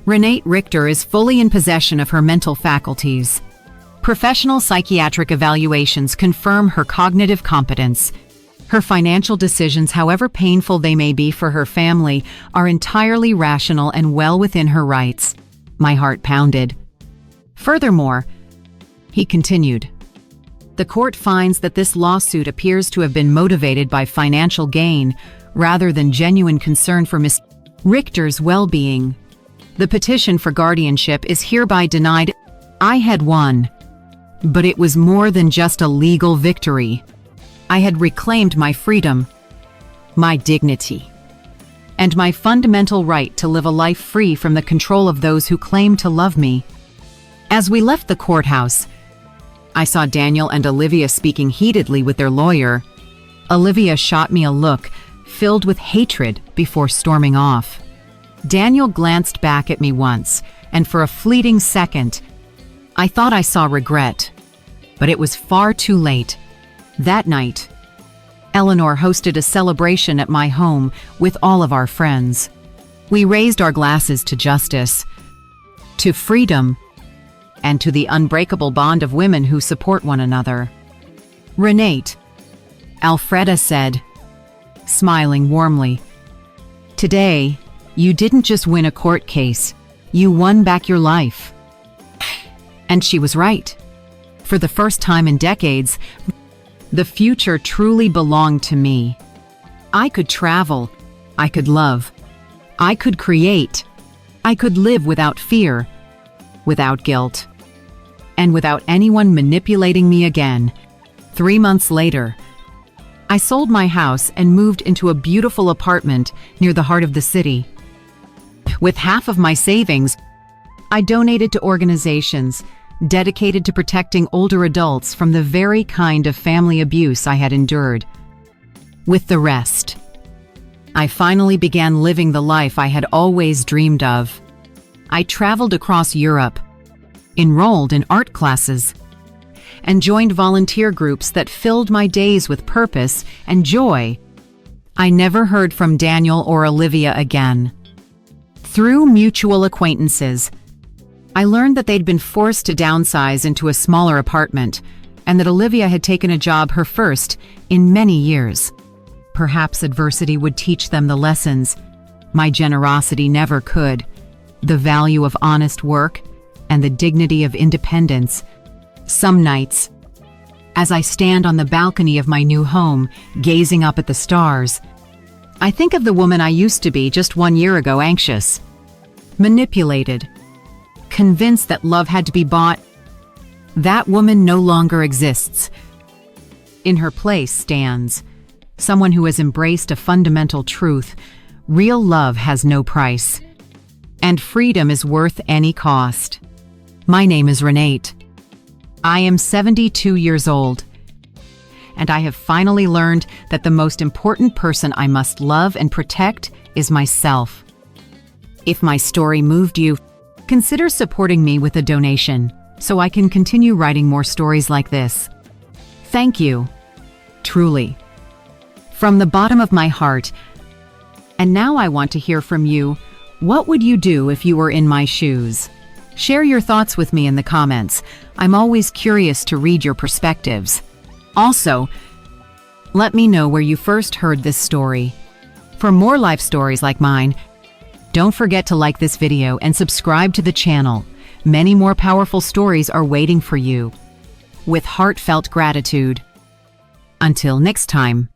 Renate Richter is fully in possession of her mental faculties. Professional psychiatric evaluations confirm her cognitive competence. Her financial decisions, however painful they may be for her family, are entirely rational and well within her rights." My heart pounded. Furthermore, he continued, "The court finds that this lawsuit appears to have been motivated by financial gain rather than genuine concern for Miss Richter's well-being. The petition for guardianship is hereby denied." I had won, but it was more than just a legal victory. I had reclaimed my freedom. my dignity, and my fundamental right to live a life free from the control of those who claim to love me. As we left the courthouse, I saw Daniel and Olivia speaking heatedly with their lawyer. Olivia shot me a look filled with hatred before storming off. Daniel glanced back at me once, and for a fleeting second, I thought I saw regret. But it was far too late. That night, Eleanor hosted a celebration at my home with all of our friends. We raised our glasses to justice, to freedom, and to the unbreakable bond of women who support one another. "Renate," Alfreda said, smiling warmly, "today, you didn't just win a court case, you won back your life." And she was right. For the first time in decades, the future truly belonged to me. I could travel, I could love, I could create, I could live without fear, without guilt, and without anyone manipulating me again. 3 months later, I sold my house and moved into a beautiful apartment near the heart of the city. With half of my savings, I donated to organizations dedicated to protecting older adults from the very kind of family abuse I had endured. With the rest, I finally began living the life I had always dreamed of. I traveled across Europe, enrolled in art classes, and joined volunteer groups that filled my days with purpose and joy. I never heard from Daniel or Olivia again. Through mutual acquaintances, I learned that they'd been forced to downsize into a smaller apartment, and that Olivia had taken a job, her first in many years. Perhaps adversity would teach them the lessons my generosity never could: the value of honest work and the dignity of independence. Some nights, as I stand on the balcony of my new home, gazing up at the stars, I think of the woman I used to be just 1 year ago, anxious, manipulated, convinced that love had to be bought. That woman no longer exists. In her place stands someone who has embraced a fundamental truth: real love has no price, and freedom is worth any cost. My name is Renate. I am 72 years old, and I have finally learned that the most important person I must love and protect is myself. If my story moved you, consider supporting me with a donation so I can continue writing more stories like this. Thank you, truly, from the bottom of my heart. And now I want to hear from you. What would you do if you were in my shoes? Share your thoughts with me in the comments. I'm always curious to read your perspectives. Also, let me know where you first heard this story. For more life stories like mine, don't forget to like this video and subscribe to the channel. Many more powerful stories are waiting for you. With heartfelt gratitude. Until next time.